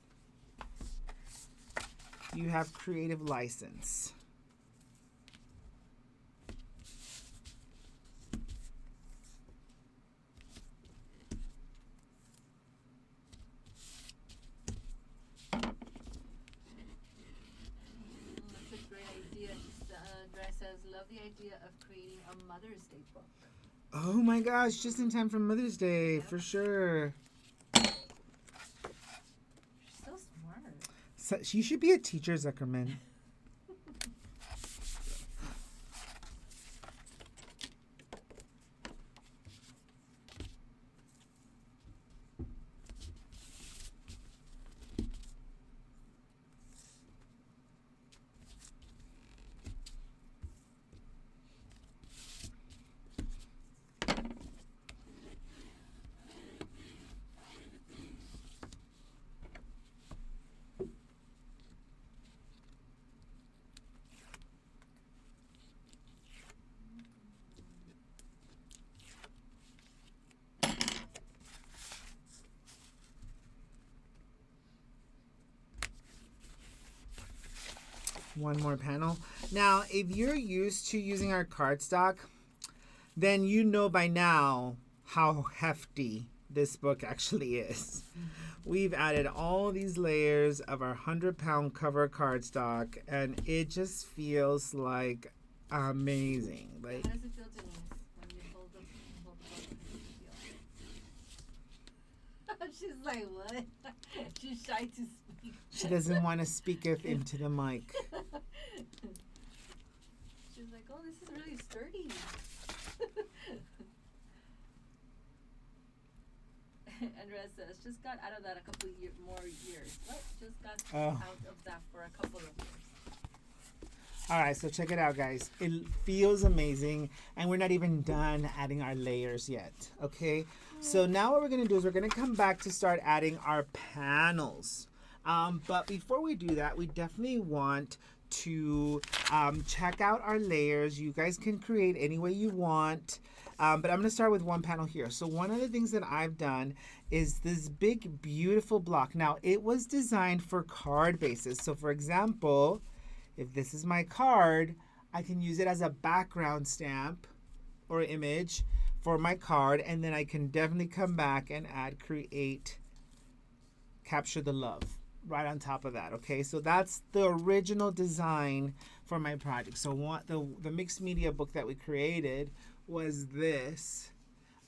[SPEAKER 1] You have creative license.
[SPEAKER 2] That's a great idea. Dre says, love the idea of creating a Mother's Day book.
[SPEAKER 1] Oh my gosh, just in time for Mother's Day, for sure.
[SPEAKER 2] She's so smart.
[SPEAKER 1] So, she should be a teacher, Zuckerman. One more panel. Now, if you're used to using our cardstock, then you know by now how hefty this book actually is. We've added all these layers of our 100-pound cover cardstock, and it just feels like amazing. Like,
[SPEAKER 2] How does it feel, Denise, when you hold the book? How does it feel? She's like, what? She's shy to speak.
[SPEAKER 1] she doesn't want to speak it into the mic.
[SPEAKER 2] She's like, oh, this is really sturdy. Andrea says, just got out of that a couple more years. What? Just got out of that for a couple of years.
[SPEAKER 1] All right, so check it out, guys. It feels amazing, and we're not even done adding our layers yet, okay? So now what we're going to do is we're going to come back to start adding our panels. But before we do that, we definitely want to check out our layers. You guys can create any way you want. But I'm going to start with one panel here. So one of the things that I've done is this big, beautiful block. Now, it was designed for card bases. So for example, if this is my card, I can use it as a background stamp or image for my card. And then I can definitely come back and add create, capture the love right on top of that. Okay, so that's the original design for my project. So the mixed media book that we created was this,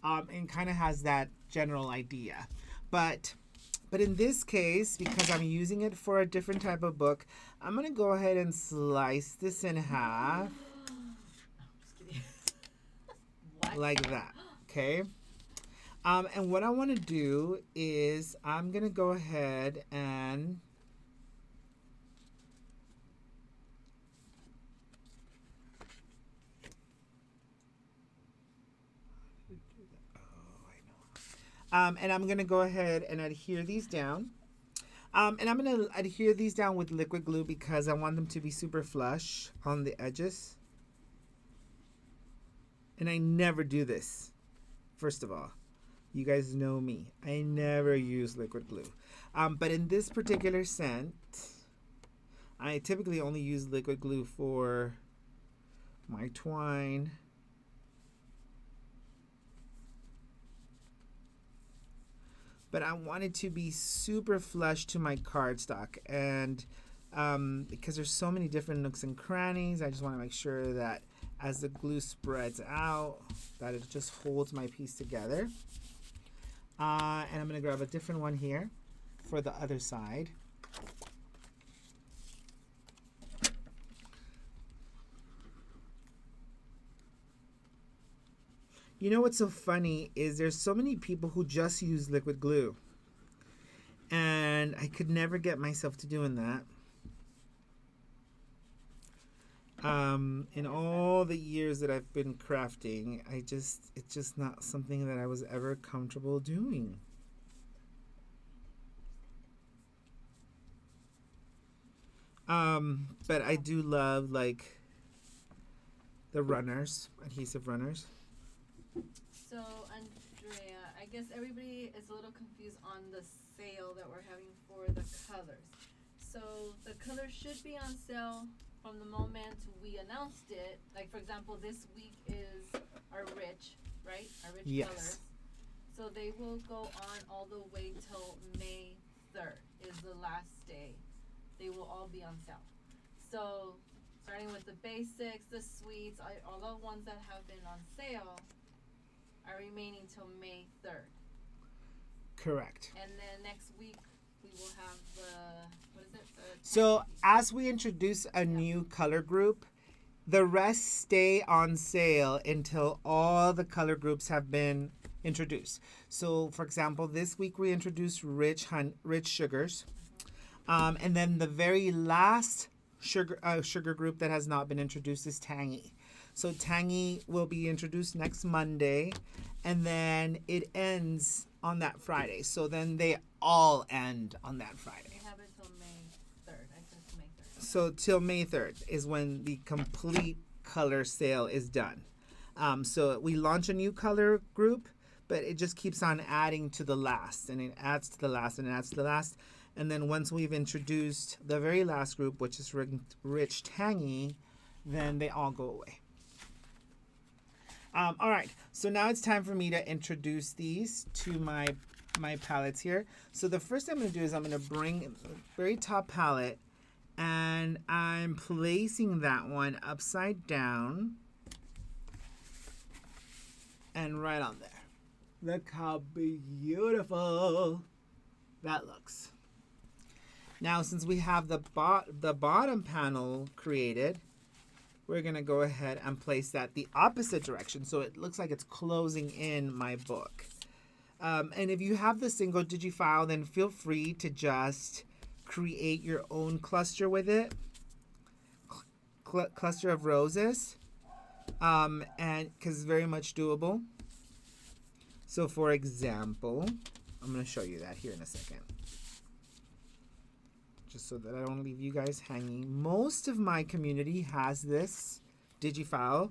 [SPEAKER 1] and kind of has that general idea, but in this case, because I'm using it for a different type of book, I'm gonna go ahead and slice this in half.
[SPEAKER 2] I'm just kidding. What?
[SPEAKER 1] Like that. Okay, and what I want to do is I'm gonna go ahead and and I'm going to go ahead and adhere these down. And I'm going to adhere these down with liquid glue because I want them to be super flush on the edges. And I never do this, first of all. You guys know me. I never use liquid glue. But in this particular scent, I typically only use liquid glue for my twine. But I want it to be super flush to my cardstock, and because there's so many different nooks and crannies, I just want to make sure that as the glue spreads out, that it just holds my piece together. And I'm going to grab a different one here for the other side. You know what's so funny is there's so many people who just use liquid glue. And I could never get myself to doing that. In all the years that I've been crafting, it's just not something that I was ever comfortable doing. But I do love like the runners, adhesive runners.
[SPEAKER 2] So, Andrea, I guess everybody is a little confused on the sale that we're having for the colors. So, the colors should be on sale from the moment we announced it. Like, for example, this week is our rich, right? Our rich
[SPEAKER 1] Yes.
[SPEAKER 2] colors. So, they will go on all the way till May 3rd is the last day. They will all be on sale. So, starting with the basics, the sweets, all the ones that have been on sale are remaining till May 3rd.
[SPEAKER 1] Correct.
[SPEAKER 2] And then next week we will have what is it?
[SPEAKER 1] So as we introduce a new color group, the rest stay on sale until all the color groups have been introduced. So for example, this week we introduced rich sugars. And then the very last sugar group that has not been introduced is tangy. So tangy will be introduced next Monday, and then it ends on that Friday. So then they all end on that Friday.
[SPEAKER 2] We have it till May 3rd. I said May 3rd.
[SPEAKER 1] So till May 3rd is when the complete color sale is done. So we launch a new color group, but it just keeps on adding to the last, and it adds to the last, and it adds to the last. And then once we've introduced the very last group, which is rich tangy, then they all go away. All right, so now it's time for me to introduce these to my palettes here. So the first thing I'm going to do is I'm going to bring the very top palette, and I'm placing that one upside down and right on there. Look how beautiful that looks. Now, since we have the bottom panel created, we're going to go ahead and place that the opposite direction, so it looks like it's closing in my book. And if you have the single digifile, then feel free to just create your own cluster with it, cluster of roses, and because it's very much doable. So, for example, I'm going to show you that here in a second, just so that I don't leave you guys hanging. Most of my community has this digifile,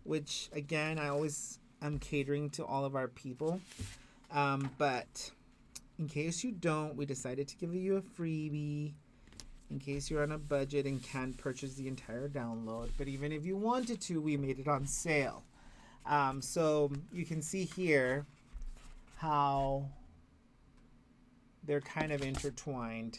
[SPEAKER 1] which again, I always am catering to all of our people. But in case you don't, we decided to give you a freebie in case you're on a budget and can't purchase the entire download. But even if you wanted to, we made it on sale. So you can see here how they're kind of intertwined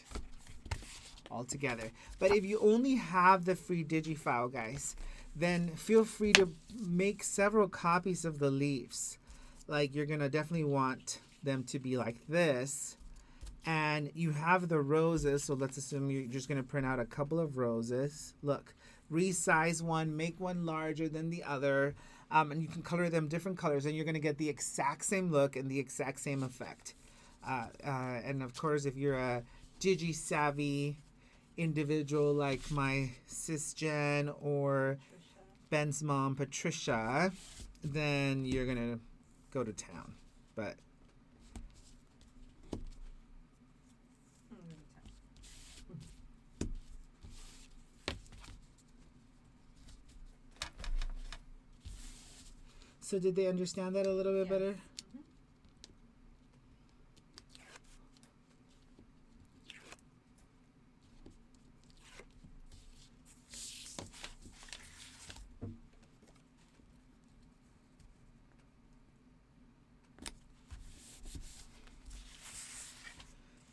[SPEAKER 1] all together. But if you only have the free digifile, guys, then feel free to make several copies of the leaves. Like, you're gonna definitely want them to be like this, and you have the roses, so let's assume you're just gonna print out a couple of roses. Look, resize one, make one larger than the other, and you can color them different colors, and you're gonna get the exact same look and the exact same effect. And of course, if you're a digi-savvy individual like my sis Jen or Ben's mom Patricia, then you're gonna go to town. But so did they understand that a little bit better?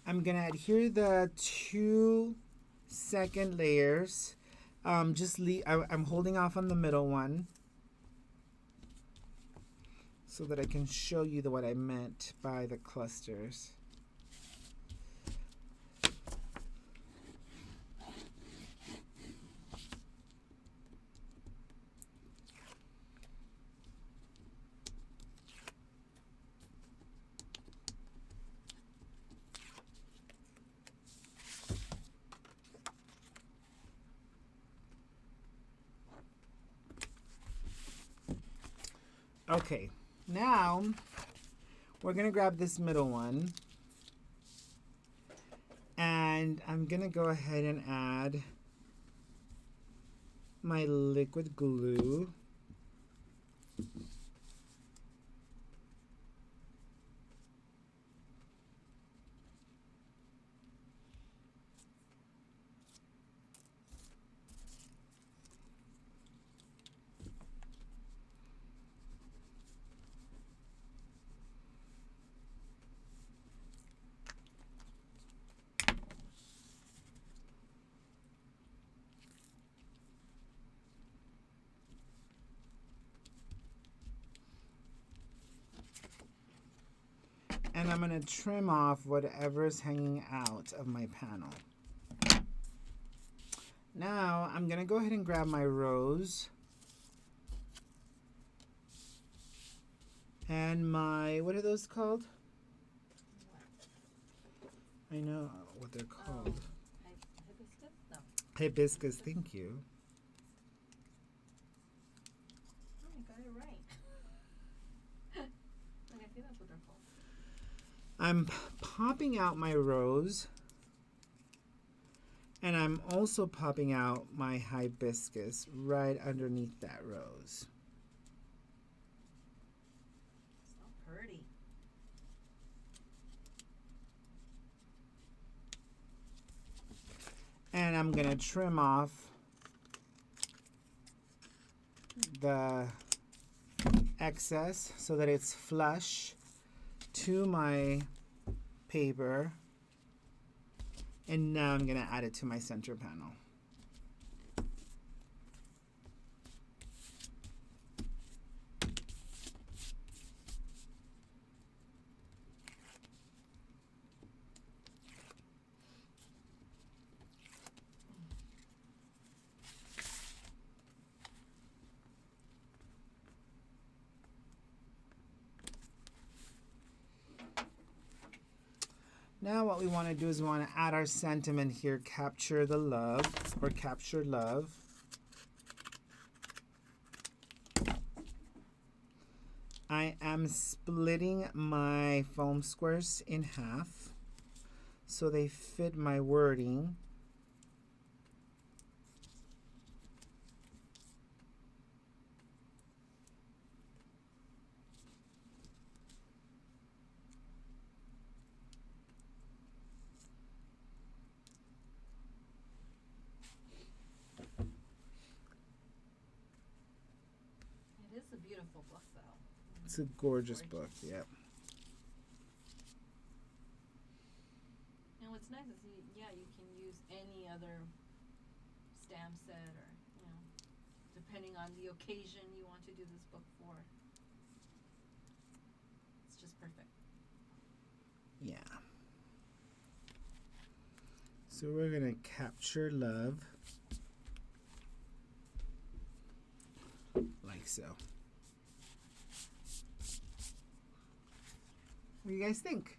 [SPEAKER 1] I'm gonna adhere the 2-second layers. I'm holding off on the middle one so that I can show you what I meant by the clusters. Okay, now we're gonna grab this middle one, and I'm gonna go ahead and add my liquid glue. And I'm going to trim off whatever's hanging out of my panel. Now I'm going to go ahead and grab my rose and my, what are those called? I know what they're called.
[SPEAKER 2] Hibiscus? No.
[SPEAKER 1] Hibiscus, thank you.
[SPEAKER 2] Oh, you got it right. Like, I think that's what they're called.
[SPEAKER 1] I'm popping out my rose, and I'm also popping out my hibiscus right underneath that rose.
[SPEAKER 2] So pretty.
[SPEAKER 1] And I'm going to trim off the excess so that it's flush to my paper. And now I'm going to add it to my center panel. Now what we want to do is we want to add our sentiment here, capture the love, or capture love. I am splitting my foam squares in half so they fit my wording.
[SPEAKER 2] It is a beautiful book, though.
[SPEAKER 1] It's a gorgeous book, yep.
[SPEAKER 2] And what's nice is, you can use any other stamp set or, depending on the occasion you want to do this book for. It's just perfect.
[SPEAKER 1] Yeah. So we're going to capture love like so. What do you guys think?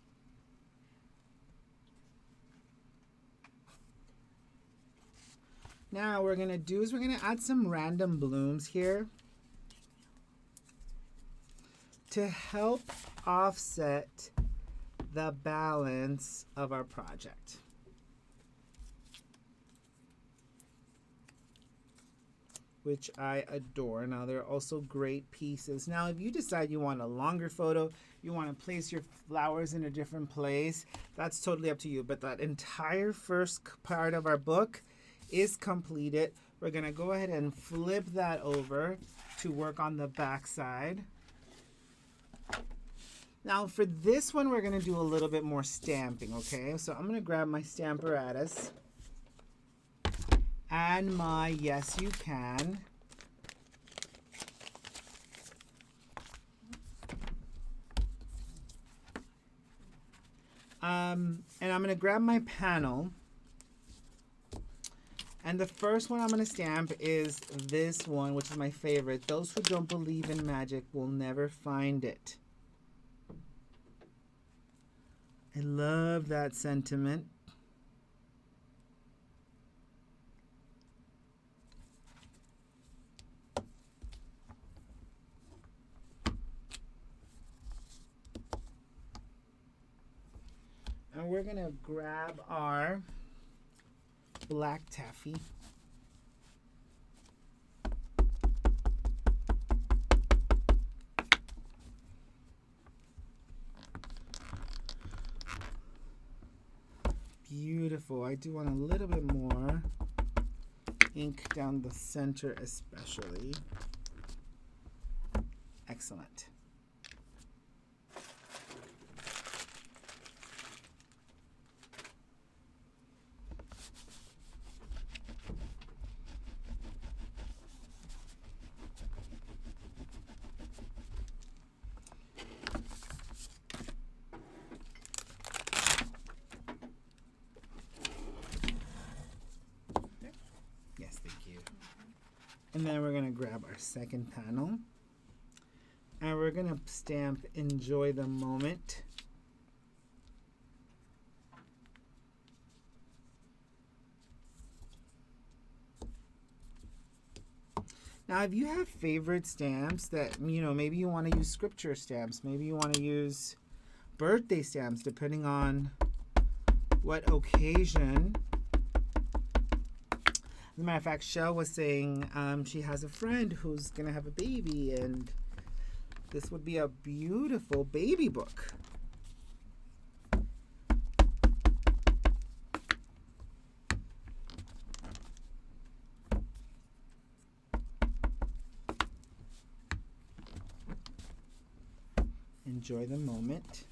[SPEAKER 1] Now what we're going to do is we're going to add some random blooms here to help offset the balance of our project. Which I adore. Now they're also great pieces. Now if you decide you want a longer photo, you want to place your flowers in a different place, that's totally up to you. But that entire first part of our book is completed. We're going to go ahead and flip that over to work on the back side. Now for this one, we're going to do a little bit more stamping, okay? So I'm going to grab my Stamparatus and my Yes You Can. And I'm going to grab my panel. And the first one I'm going to stamp is this one, which is my favorite. Those who don't believe in magic will never find it. I love that sentiment. we're going to grab our black taffy. Beautiful. I do want a little bit more ink down the center especially. Excellent. Yes, thank you. And then we're going to grab our second panel. And we're going to stamp Enjoy the Moment. Now, if you have favorite stamps that, maybe you want to use scripture stamps, maybe you want to use birthday stamps, depending on what occasion. As a matter of fact, Shell was saying she has a friend who's going to have a baby, and this would be a beautiful baby book. Enjoy the moment.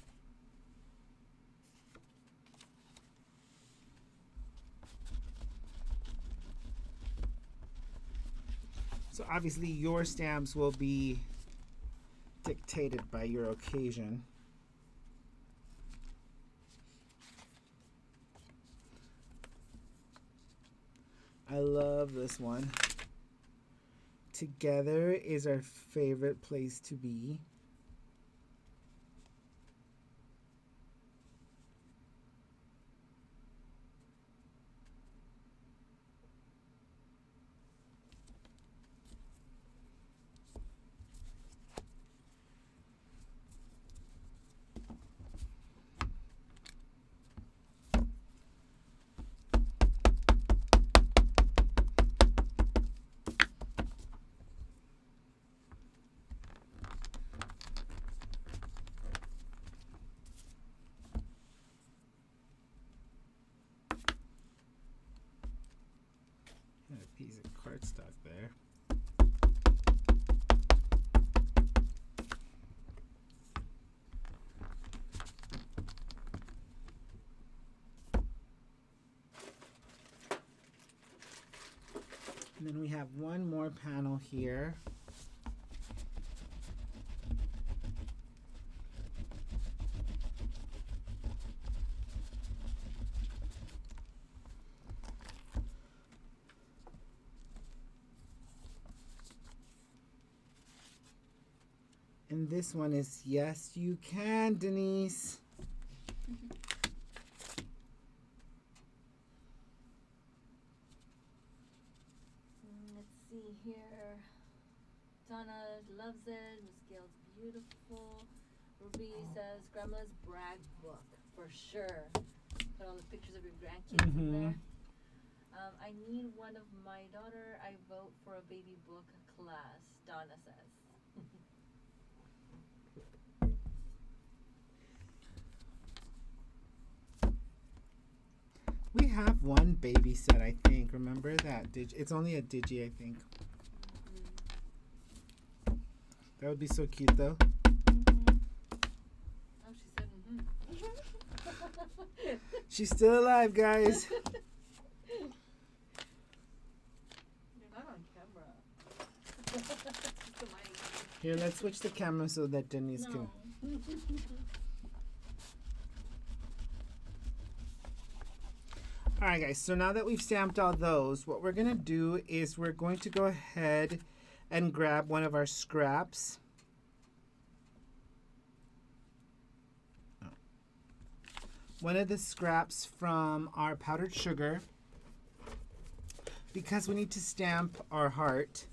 [SPEAKER 1] So obviously your stamps will be dictated by your occasion. I love this one. Together is our favorite place to be. A piece of cardstock there. And then we have one more panel here. And this one is Yes, You Can, Denise.
[SPEAKER 2] Let's see here. Donna loves it. Miss Gail's beautiful. Ruby says Grandma's brag book for sure. Put all the pictures of your grandkids in there. I need one of my daughter. I vote for a baby book class, Donna says.
[SPEAKER 1] We have one baby set, I think. Remember that? It's only a digi, I think. That would be so cute, though.
[SPEAKER 2] Oh, she said
[SPEAKER 1] She's still alive, guys.
[SPEAKER 2] You're not on camera.
[SPEAKER 1] Here, let's switch the camera so that Denise can... Alright guys, so now that we've stamped all those, what we're going to do is we're going to go ahead and grab one of our scraps. One of the scraps from our powdered sugar, because we need to stamp our heart.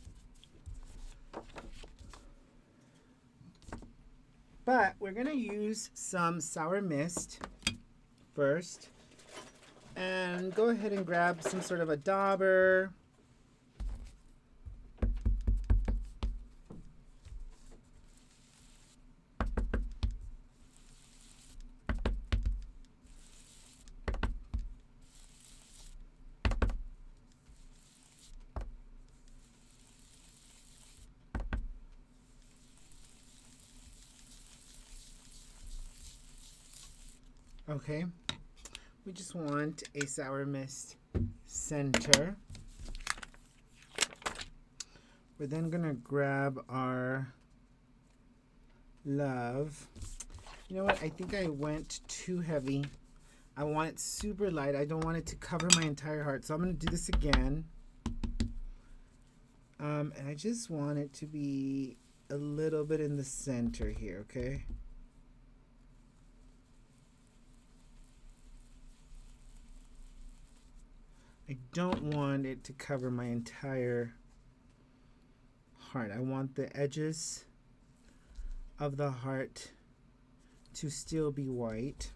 [SPEAKER 1] But we're going to use some sour mist first. And go ahead and grab some sort of a dauber. Okay, we just want a sour mist center. We're then gonna grab our love. You know what? I think I went too heavy. I want it super light. I don't want it to cover my entire heart. So I'm gonna do this again. And I just want it to be a little bit in the center here, okay? I don't want it to cover my entire heart. I want the edges of the heart to still be white.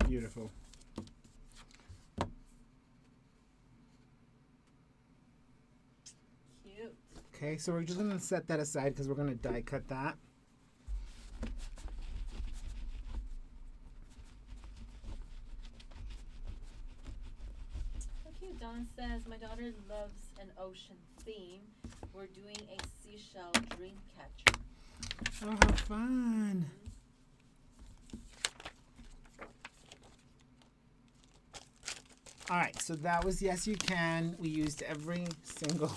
[SPEAKER 1] Beautiful.
[SPEAKER 2] Cute.
[SPEAKER 1] Okay, so we're just going to set that aside because we're going to die cut that.
[SPEAKER 2] How cute. Dawn says, my daughter loves an ocean theme. We're doing a seashell dream catcher.
[SPEAKER 1] Oh, how fun. All right, so that was Yes You Can. We used every single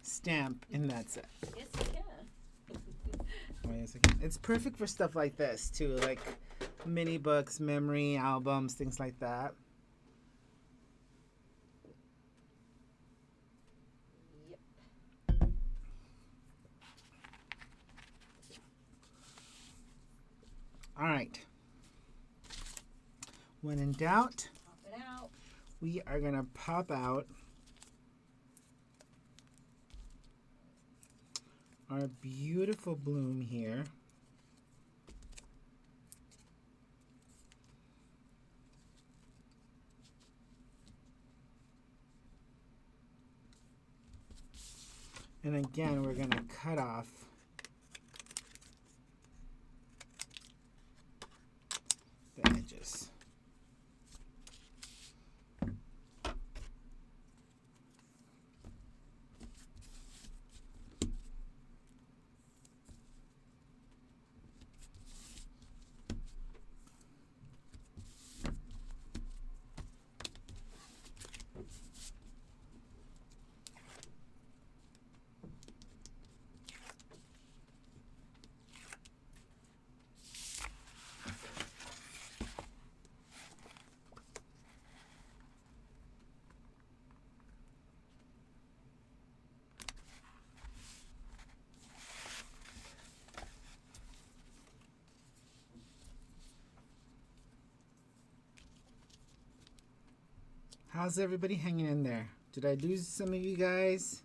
[SPEAKER 1] stamp in that set.
[SPEAKER 2] Yes, you can.
[SPEAKER 1] Oh, yes, I can. It's perfect for stuff like this, too, like mini books, memory albums, things like that.
[SPEAKER 2] Yep.
[SPEAKER 1] All right. When in doubt,
[SPEAKER 2] Pop it out.
[SPEAKER 1] we are going to pop out our beautiful bloom here. And again, we're going to cut off the edges. How's everybody hanging in there? Did I lose some of you guys?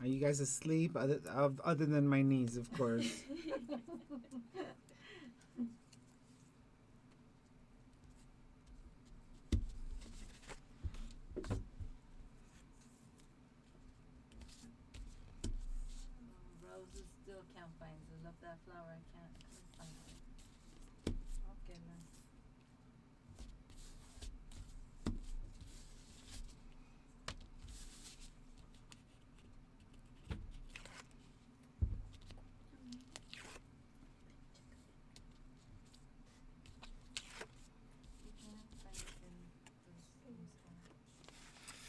[SPEAKER 1] Are you guys asleep? Other than my knees, of course.
[SPEAKER 2] Roses still can't find it. I love that flower. I couldn't find it. Okay, man.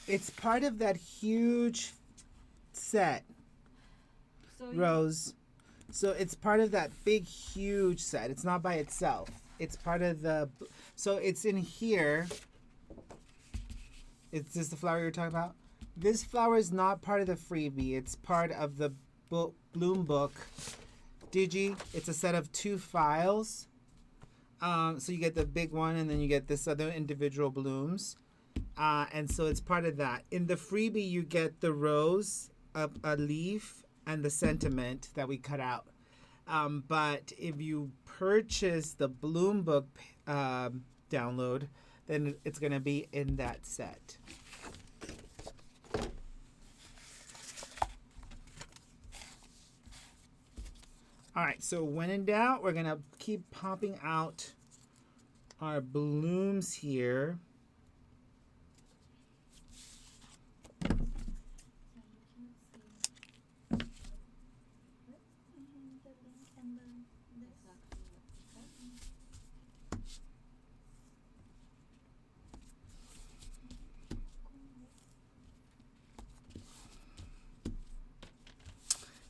[SPEAKER 1] It's part of that huge set,
[SPEAKER 2] So
[SPEAKER 1] Rose. So it's part of that big, huge set. It's not by itself. It's part of the. So it's in here. Is this the flower you're talking about? This flower is not part of the freebie. It's part of the Bloom book. Digi. It's a set of 2 files. So you get the big one, and then you get this other individual blooms. And so it's part of that. In the freebie, you get the rose, a leaf, and the sentiment that we cut out. But if you purchase the Bloom book download, then it's going to be in that set. All right, so when in doubt, we're going to keep popping out our blooms here.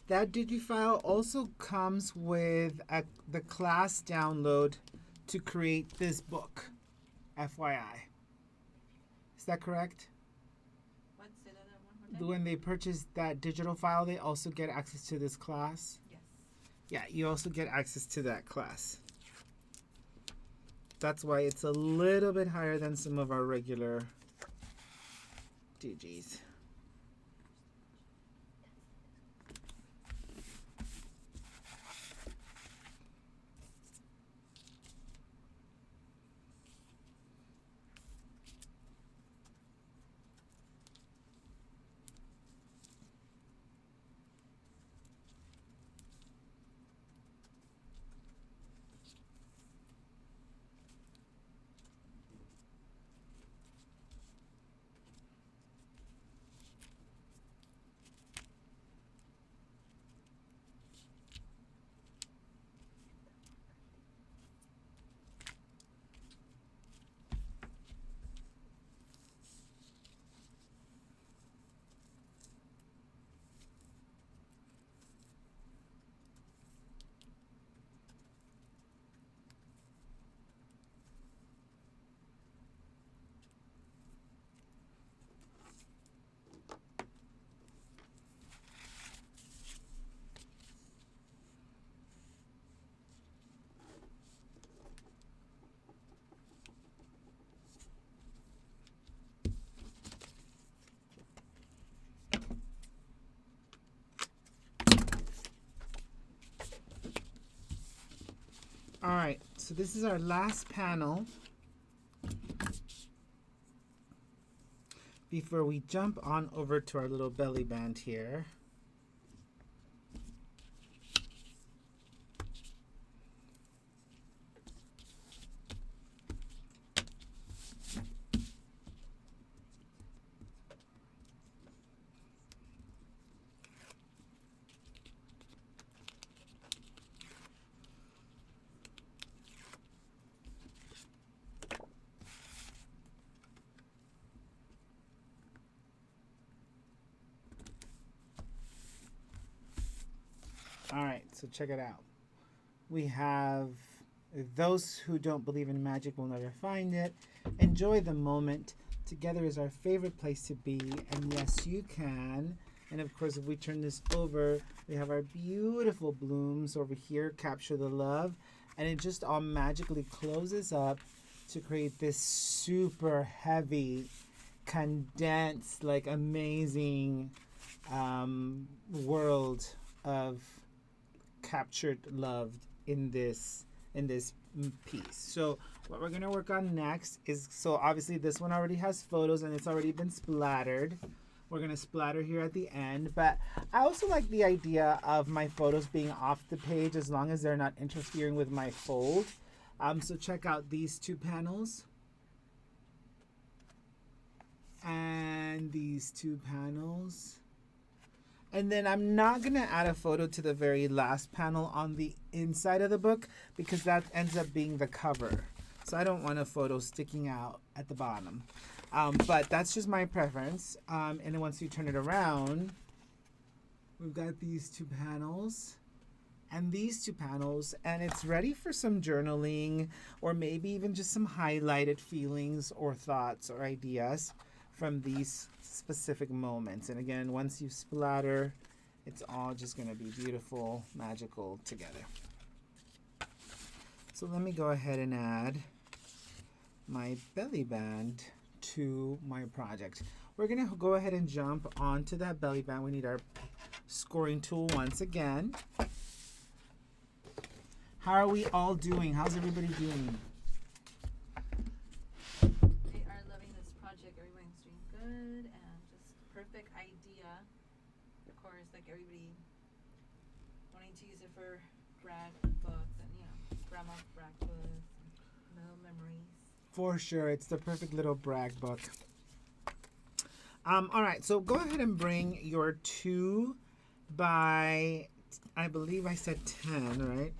[SPEAKER 1] That digifile also comes with the class download to create this book, FYI. Is that correct?
[SPEAKER 2] What? Say that one more time.
[SPEAKER 1] When they purchase that digital file, they also get access to this class?
[SPEAKER 2] Yes.
[SPEAKER 1] Yeah, you also get access to that class. That's why it's a little bit higher than some of our regular digis. All right, so this is our last panel before we jump on over to our little belly band here. All right, so check it out. We have those who don't believe in magic will never find it. Enjoy the moment. Together is our favorite place to be. And yes, you can. And of course, if we turn this over, we have our beautiful blooms over here, capture the love. And it just all magically closes up to create this super heavy, condensed, like amazing world of captured love in this piece. So what we're gonna work on next is, so obviously this one already has photos and it's already been splattered. We're gonna splatter here at the end, but I also like the idea of my photos being off the page as long as they're not interfering with my fold. So check out these 2 panels and these 2 panels. And then I'm not going to add a photo to the very last panel on the inside of the book because that ends up being the cover. So I don't want a photo sticking out at the bottom. But that's just my preference. And then once you turn it around, we've got these 2 panels. and these two panels, and it's ready for some journaling or maybe even just some highlighted feelings or thoughts or ideas from these specific moments. And again, once you splatter, it's all just going to be beautiful, magical together. So let me go ahead and add my belly band to my project. We're going to go ahead and jump onto that belly band. We need our scoring tool once again. How are we all doing? How's everybody doing?
[SPEAKER 2] They are loving this project. Everyone's doing good and just perfect idea. Of course, like everybody wanting to use it for brag books and, you know, grandma brag books and little memories.
[SPEAKER 1] For sure, it's the perfect little brag book. All right, so go ahead and bring your 2 by, I believe I said 10, right?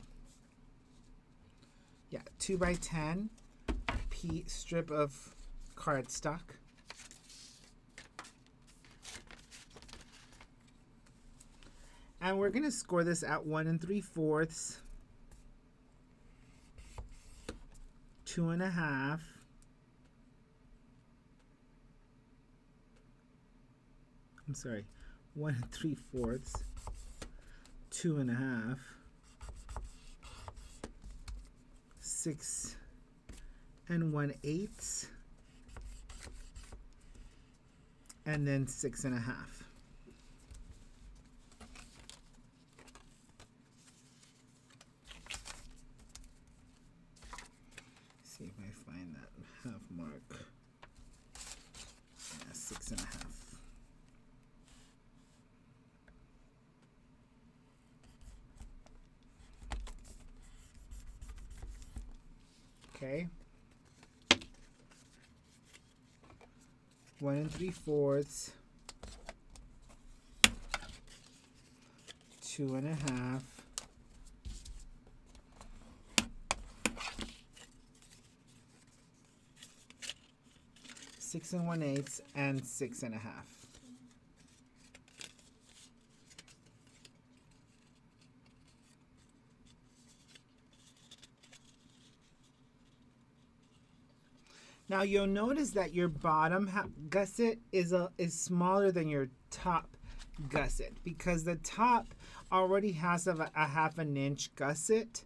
[SPEAKER 1] Yeah, 2 by 10 strip of cardstock. And we're gonna score this at 1 3/4, 2.5. I'm sorry, 1 3/4, 2.5, 6 1/8, and then 6.5. See if I find that half mark. Yeah, 6.5. Okay. 1 3/4, 2.5, 6 1/8, and 6.5. Now you'll notice that your bottom gusset is smaller than your top gusset because the top already has a 1/2 inch gusset,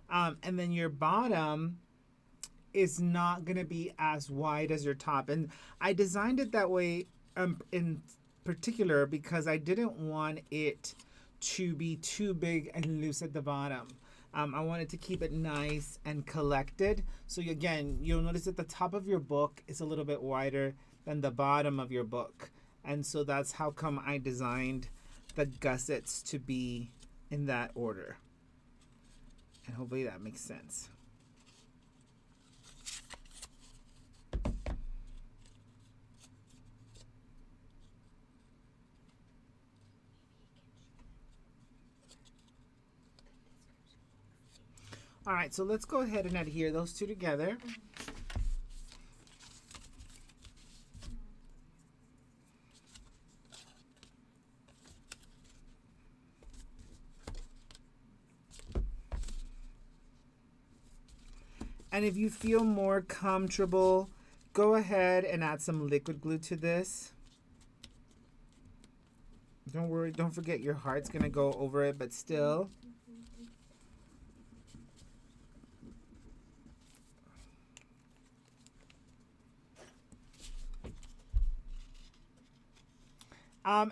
[SPEAKER 1] and then your bottom is not going to be as wide as your top. And I designed it that way in particular because I didn't want it to be too big and loose at the bottom. I wanted to keep it nice and collected. So again, you'll notice that the top of your book is a little bit wider than the bottom of your book. And so that's how come I designed the gussets to be in that order. And hopefully that makes sense. All right, so let's go ahead and adhere those two together. And if you feel more comfortable, go ahead and add some liquid glue to this. Don't worry, don't forget your heart's gonna go over it, but still.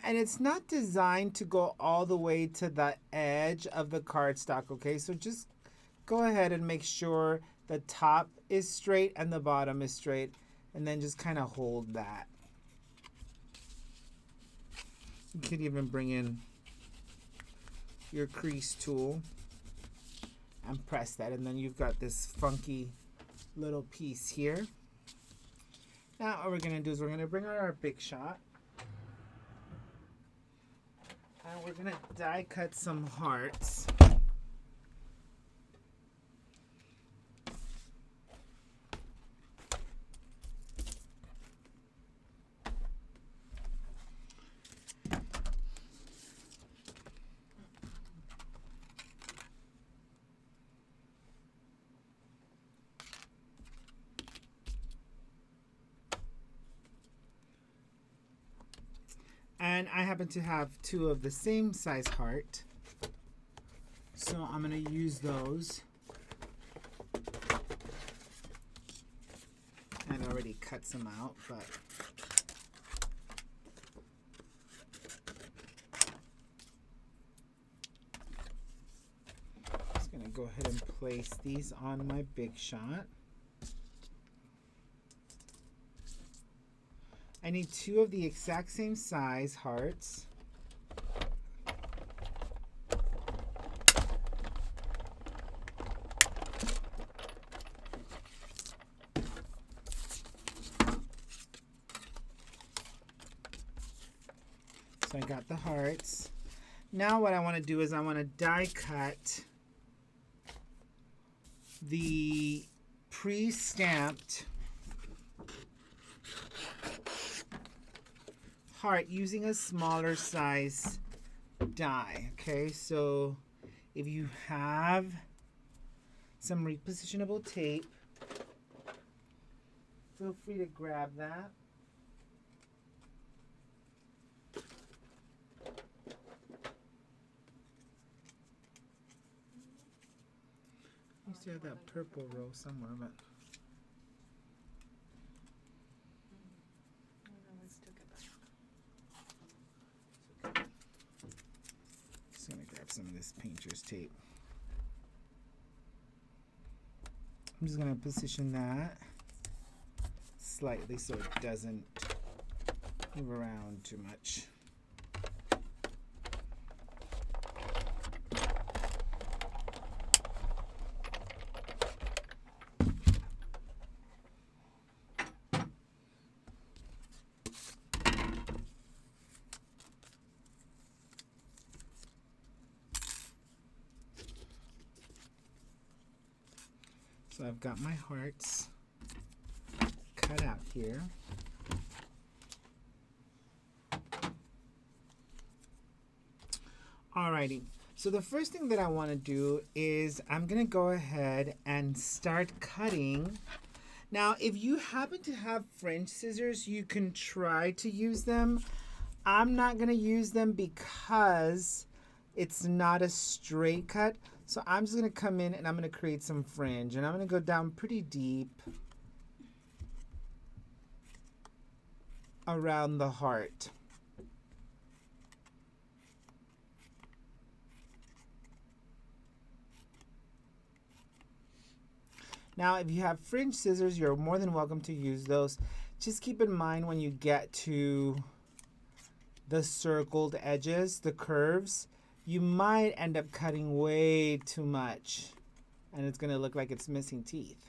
[SPEAKER 1] And it's not designed to go all the way to the edge of the cardstock, okay? So just go ahead and make sure the top is straight and the bottom is straight, and then just kind of hold that. You could even bring in your crease tool and press that, and then you've got this funky little piece here. Now what we're gonna do is we're gonna bring out our Big Shot. And we're gonna die cut some hearts. And I happen to have 2 of the same size heart. So I'm going to use those. And already cut some out, but just going to go ahead and place these on my big shot. I need 2 of the exact same size hearts. So I got the hearts. Now what I want to do is I want to die cut the pre-stamped heart using a smaller size die. Okay, so if you have some repositionable tape, feel free to grab that. I used to have that purple row somewhere, but just gonna grab some of this painter's tape. I'm just gonna position that slightly so it doesn't move around too much. So I've got my hearts cut out here. Alrighty, so the first thing that I want to do is I'm going to go ahead and start cutting. Now, if you happen to have French scissors, you can try to use them. I'm not going to use them because it's not a straight cut. So I'm just going to come in and I'm going to create some fringe. And I'm going to go down pretty deep around the heart. Now, if you have fringe scissors, you're more than welcome to use those. Just keep in mind when you get to the circled edges, the curves, you might end up cutting way too much and it's going to look like it's missing teeth.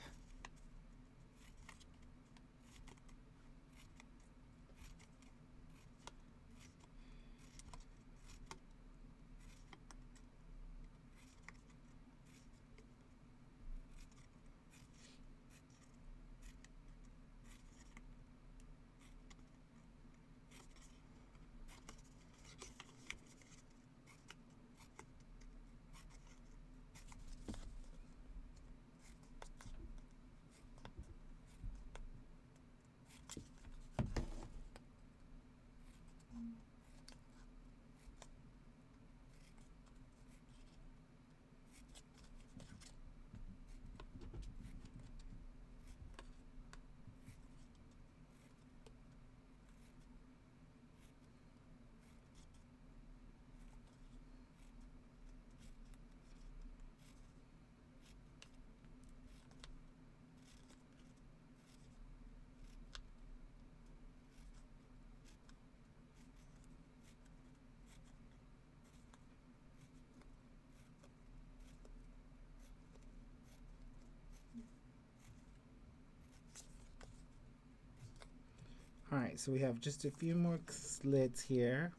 [SPEAKER 1] All right, so we have just a few more slits here.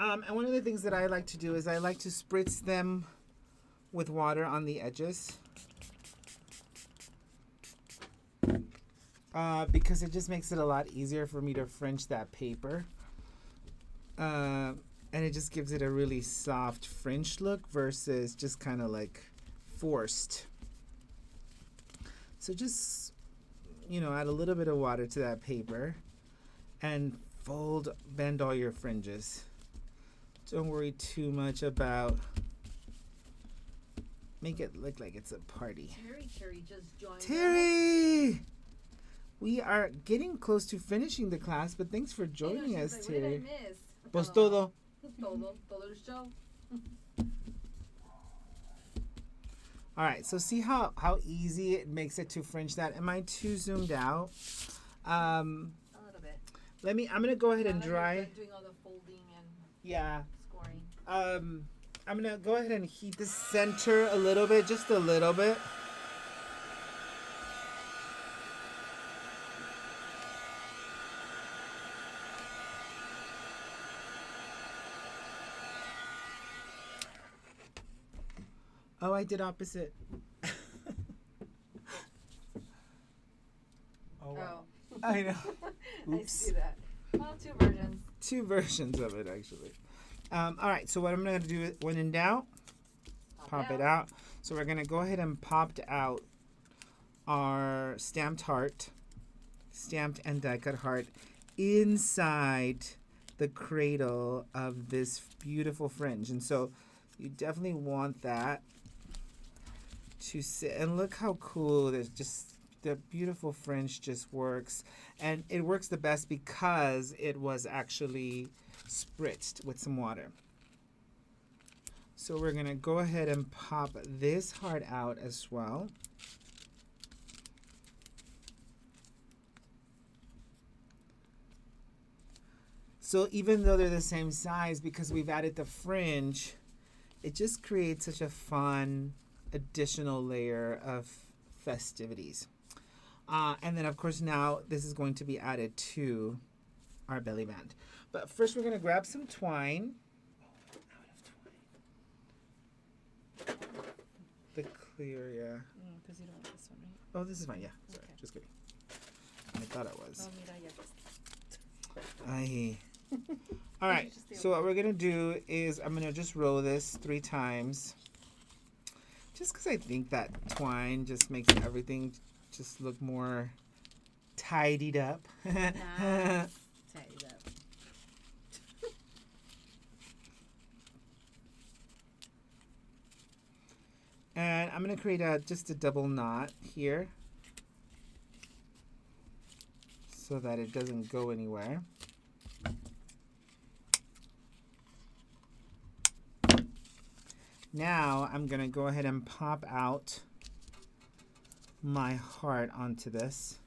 [SPEAKER 1] And one of the things that I like to do is I like to spritz them with water on the edges. Because it just makes it a lot easier for me to fringe that paper. And it just gives it a really soft fringe look versus just kind of like forced. So just add a little bit of water to that paper and bend all your fringes. Don't worry too much about, make it look like it's a party.
[SPEAKER 2] Terry just joined
[SPEAKER 1] Terry! We are getting close to finishing the class, but thanks for joining us,
[SPEAKER 2] like,
[SPEAKER 1] Terry.
[SPEAKER 2] What did I miss?
[SPEAKER 1] Pues todo.
[SPEAKER 2] Todo el show.
[SPEAKER 1] All right, so see how easy it makes it to fringe that. Am I too zoomed out?
[SPEAKER 2] A little bit.
[SPEAKER 1] I'm gonna go ahead and
[SPEAKER 2] Now that
[SPEAKER 1] dry.
[SPEAKER 2] you're doing all the folding and
[SPEAKER 1] Yeah.
[SPEAKER 2] scoring.
[SPEAKER 1] I'm gonna go ahead and heat the center a little bit, just a little bit. Oh, I did opposite. Oh, wow. I know.
[SPEAKER 2] I
[SPEAKER 1] Oops.
[SPEAKER 2] see that. Well, two versions.
[SPEAKER 1] Two versions of it, actually. All right, so what I'm going to do is, when in doubt, pop it out. So we're going to go ahead and pop out our stamped heart, stamped and die cut heart, inside the cradle of this beautiful fringe. And so you definitely want that to sit. And look how cool there's just the beautiful fringe just works. And it works the best because it was actually spritzed with some water. So we're going to go ahead and pop this heart out as well. So even though they're the same size, because we've added the fringe, it just creates such a fun additional layer of festivities. And then, of course, now this is going to be added to our belly band. But first, we're going to grab some twine. The clear, yeah.
[SPEAKER 2] Because you don't want this one, right?
[SPEAKER 1] Oh, this is fine, yeah. Sorry,
[SPEAKER 2] Okay.
[SPEAKER 1] just kidding. I thought it was.
[SPEAKER 2] Oh, mira, ya.
[SPEAKER 1] Aye. All right, so what we're going to do is I'm going to just roll this 3 times. Just because I think that twine just makes everything just look more tidied up.
[SPEAKER 2] Nice. Tidied up.
[SPEAKER 1] And I'm going to create just a double knot here so that it doesn't go anywhere. Now I'm going to go ahead and pop out my heart onto this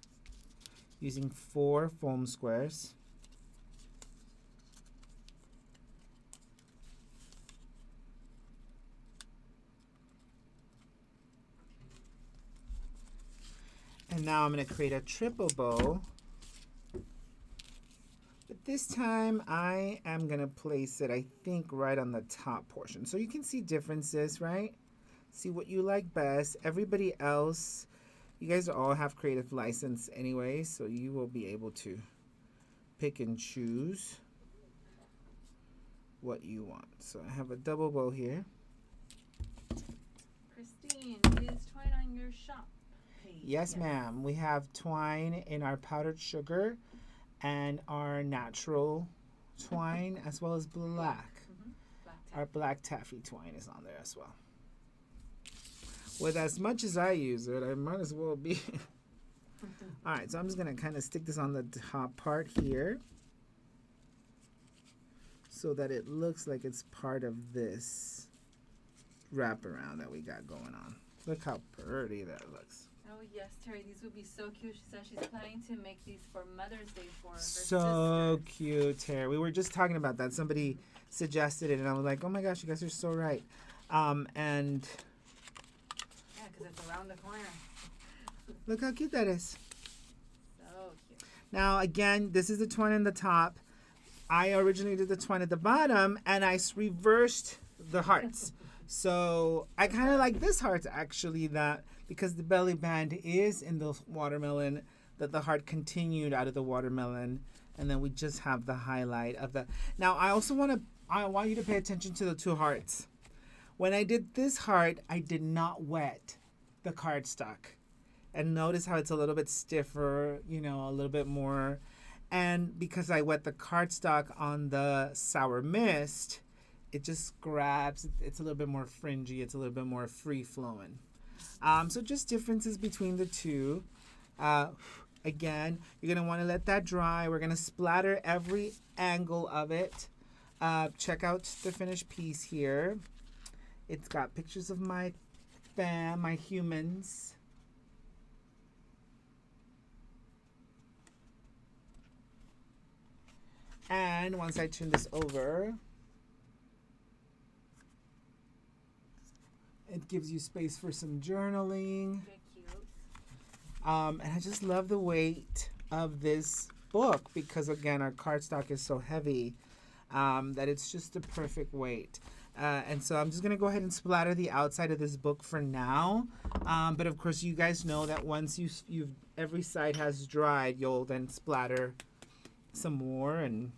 [SPEAKER 1] using 4 foam squares. And now I'm going to create a triple bow. But this time I am going to place it, I think, right on the top portion. So you can see differences, right? See what you like best. Everybody else, you guys all have creative license anyway, so you will be able to pick and choose what you want. So I have a double bow here.
[SPEAKER 2] Christine, is twine on your shop page?
[SPEAKER 1] Yes, ma'am. We have twine in our powdered sugar and our natural twine, as well as black.
[SPEAKER 2] Mm-hmm.
[SPEAKER 1] Our black taffy twine is on there as well. With as much as I use it, I might as well be. All right, so I'm just going to kind of stick this on the top part here so that it looks like it's part of this wraparound that we got going on. Look how pretty that looks.
[SPEAKER 2] Oh yes, Terry, these would be so cute. She said she's planning to make these for Mother's Day for her
[SPEAKER 1] So
[SPEAKER 2] sisters.
[SPEAKER 1] cute, Terry. We were just talking about that. Somebody suggested it, and I was like, oh my gosh, you guys are so right. And
[SPEAKER 2] Yeah, because it's around the corner.
[SPEAKER 1] look how cute that is.
[SPEAKER 2] So cute.
[SPEAKER 1] Now, again, this is the twine in the top. I originally did the twine at the bottom, and I reversed the hearts. So I kind of like this heart, actually, that because the belly band is in the watermelon, that the heart continued out of the watermelon, and then we just have the highlight of the. Now, I want you to pay attention to the 2 hearts. When I did this heart, I did not wet the cardstock. And notice how it's a little bit stiffer, you know, a little bit more. And because I wet the cardstock on the Sour Mist, it just grabs, it's a little bit more fringy, it's a little bit more free flowing. So just differences between the two. Again, you're going to want to let that dry. We're going to splatter every angle of it. Check out the finished piece here. It's got pictures of my fam, my humans. And once I turn this over, it gives you space for some journaling.
[SPEAKER 2] Very cute.
[SPEAKER 1] And I just love the weight of this book because, again, our cardstock is so heavy that it's just the perfect weight. And so I'm just going to go ahead and splatter the outside of this book for now. But, of course, you guys know that once you've every side has dried, you'll then splatter some more and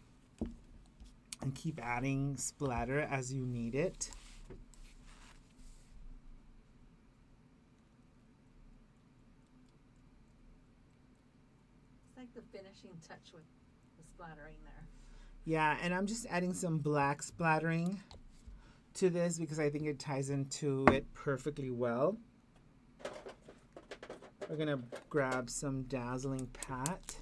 [SPEAKER 1] keep adding splatter as you need it.
[SPEAKER 2] It's like the finishing touch with the splattering there.
[SPEAKER 1] Yeah, and I'm just adding some black splattering to this because I think it ties into it perfectly well. We're going to grab some Dazzling Pat.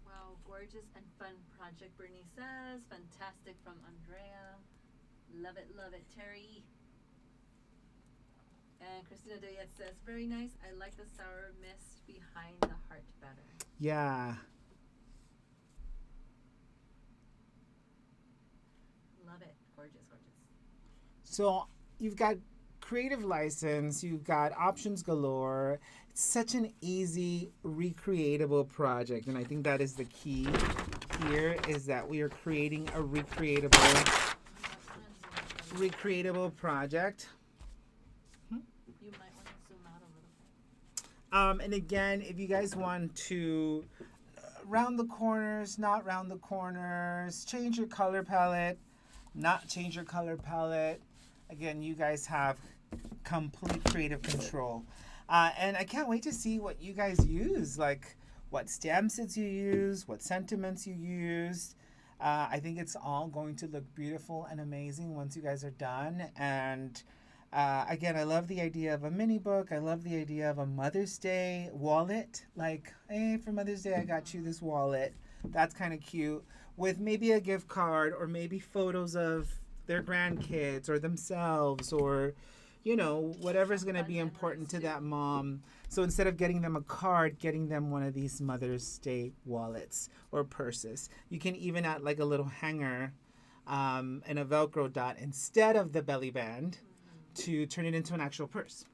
[SPEAKER 2] Wow, gorgeous and fun project, Brittany says. Fantastic from Andrea. Love it, Terry. And Christina Diaz says, very nice. I like the Sour Mist behind the heart better.
[SPEAKER 1] Yeah.
[SPEAKER 2] Love it. Gorgeous, gorgeous.
[SPEAKER 1] So you've got creative license, you've got options galore. It's such an easy, recreatable project. And I think that is the key here is that we are creating a recreatable project.
[SPEAKER 2] You might want to zoom out a little bit.
[SPEAKER 1] And again, if you guys want to round the corners, not round the corners, change your color palette, not change your color palette. Again, you guys have complete creative control. And I can't wait to see what you guys use, like what stamp sets you use, what sentiments you used. I think it's all going to look beautiful and amazing once you guys are done. And again, I love the idea of a mini book. I love the idea of a Mother's Day wallet. Like, hey, for Mother's Day, I got you this wallet. That's kind of cute. With maybe a gift card or maybe photos of their grandkids or themselves or, you know, whatever's going to be important to that mom. So instead of getting them a card, getting them one of these Mother's Day wallets or purses. You can even add like a little hanger and a Velcro dot instead of the belly band to turn it into an actual purse.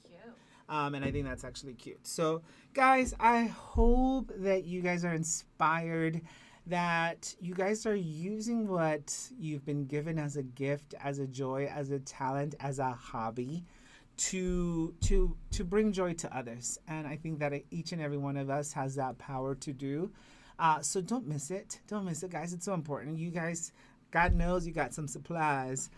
[SPEAKER 2] Cute.
[SPEAKER 1] And I think that's actually cute. So, guys, I hope that you guys are inspired, that you guys are using what you've been given as a gift, as a joy, as a talent, as a hobby to bring joy to others. And I think that each and every one of us has that power to do. So don't miss it. Don't miss it, guys. It's so important. You guys, God knows you got some supplies.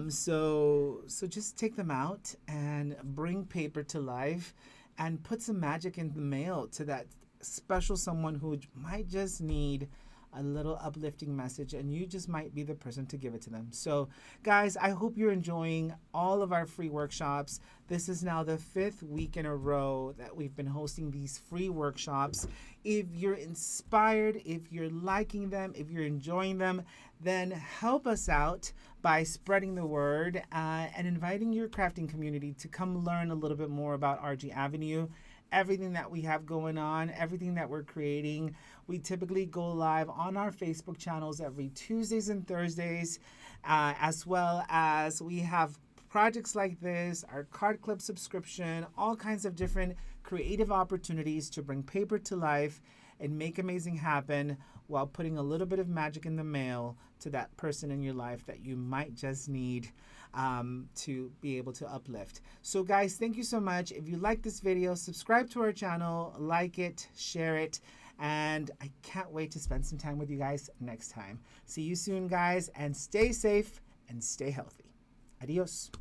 [SPEAKER 1] So just take them out and bring paper to life and put some magic in the mail to that special someone who might just need a little uplifting message, and you just might be the person to give it to them. So, guys, I hope you're enjoying all of our free workshops. This is now the 5th week in a row that we've been hosting these free workshops. If you're inspired, if you're liking them, if you're enjoying them, then help us out by spreading the word and inviting your crafting community to come learn a little bit more about RG Avenue, everything that we have going on, everything that we're creating. We typically go live on our Facebook channels every Tuesdays and Thursdays, as well as we have projects like this, our card clip subscription, all kinds of different creative opportunities to bring paper to life and make amazing happen while putting a little bit of magic in the mail to that person in your life that you might just need to be able to uplift. So guys, thank you so much. If you like this video, subscribe to our channel, like it, share it, And I can't wait to spend some time with you guys next time. See you soon, guys, and stay safe and stay healthy. Adios.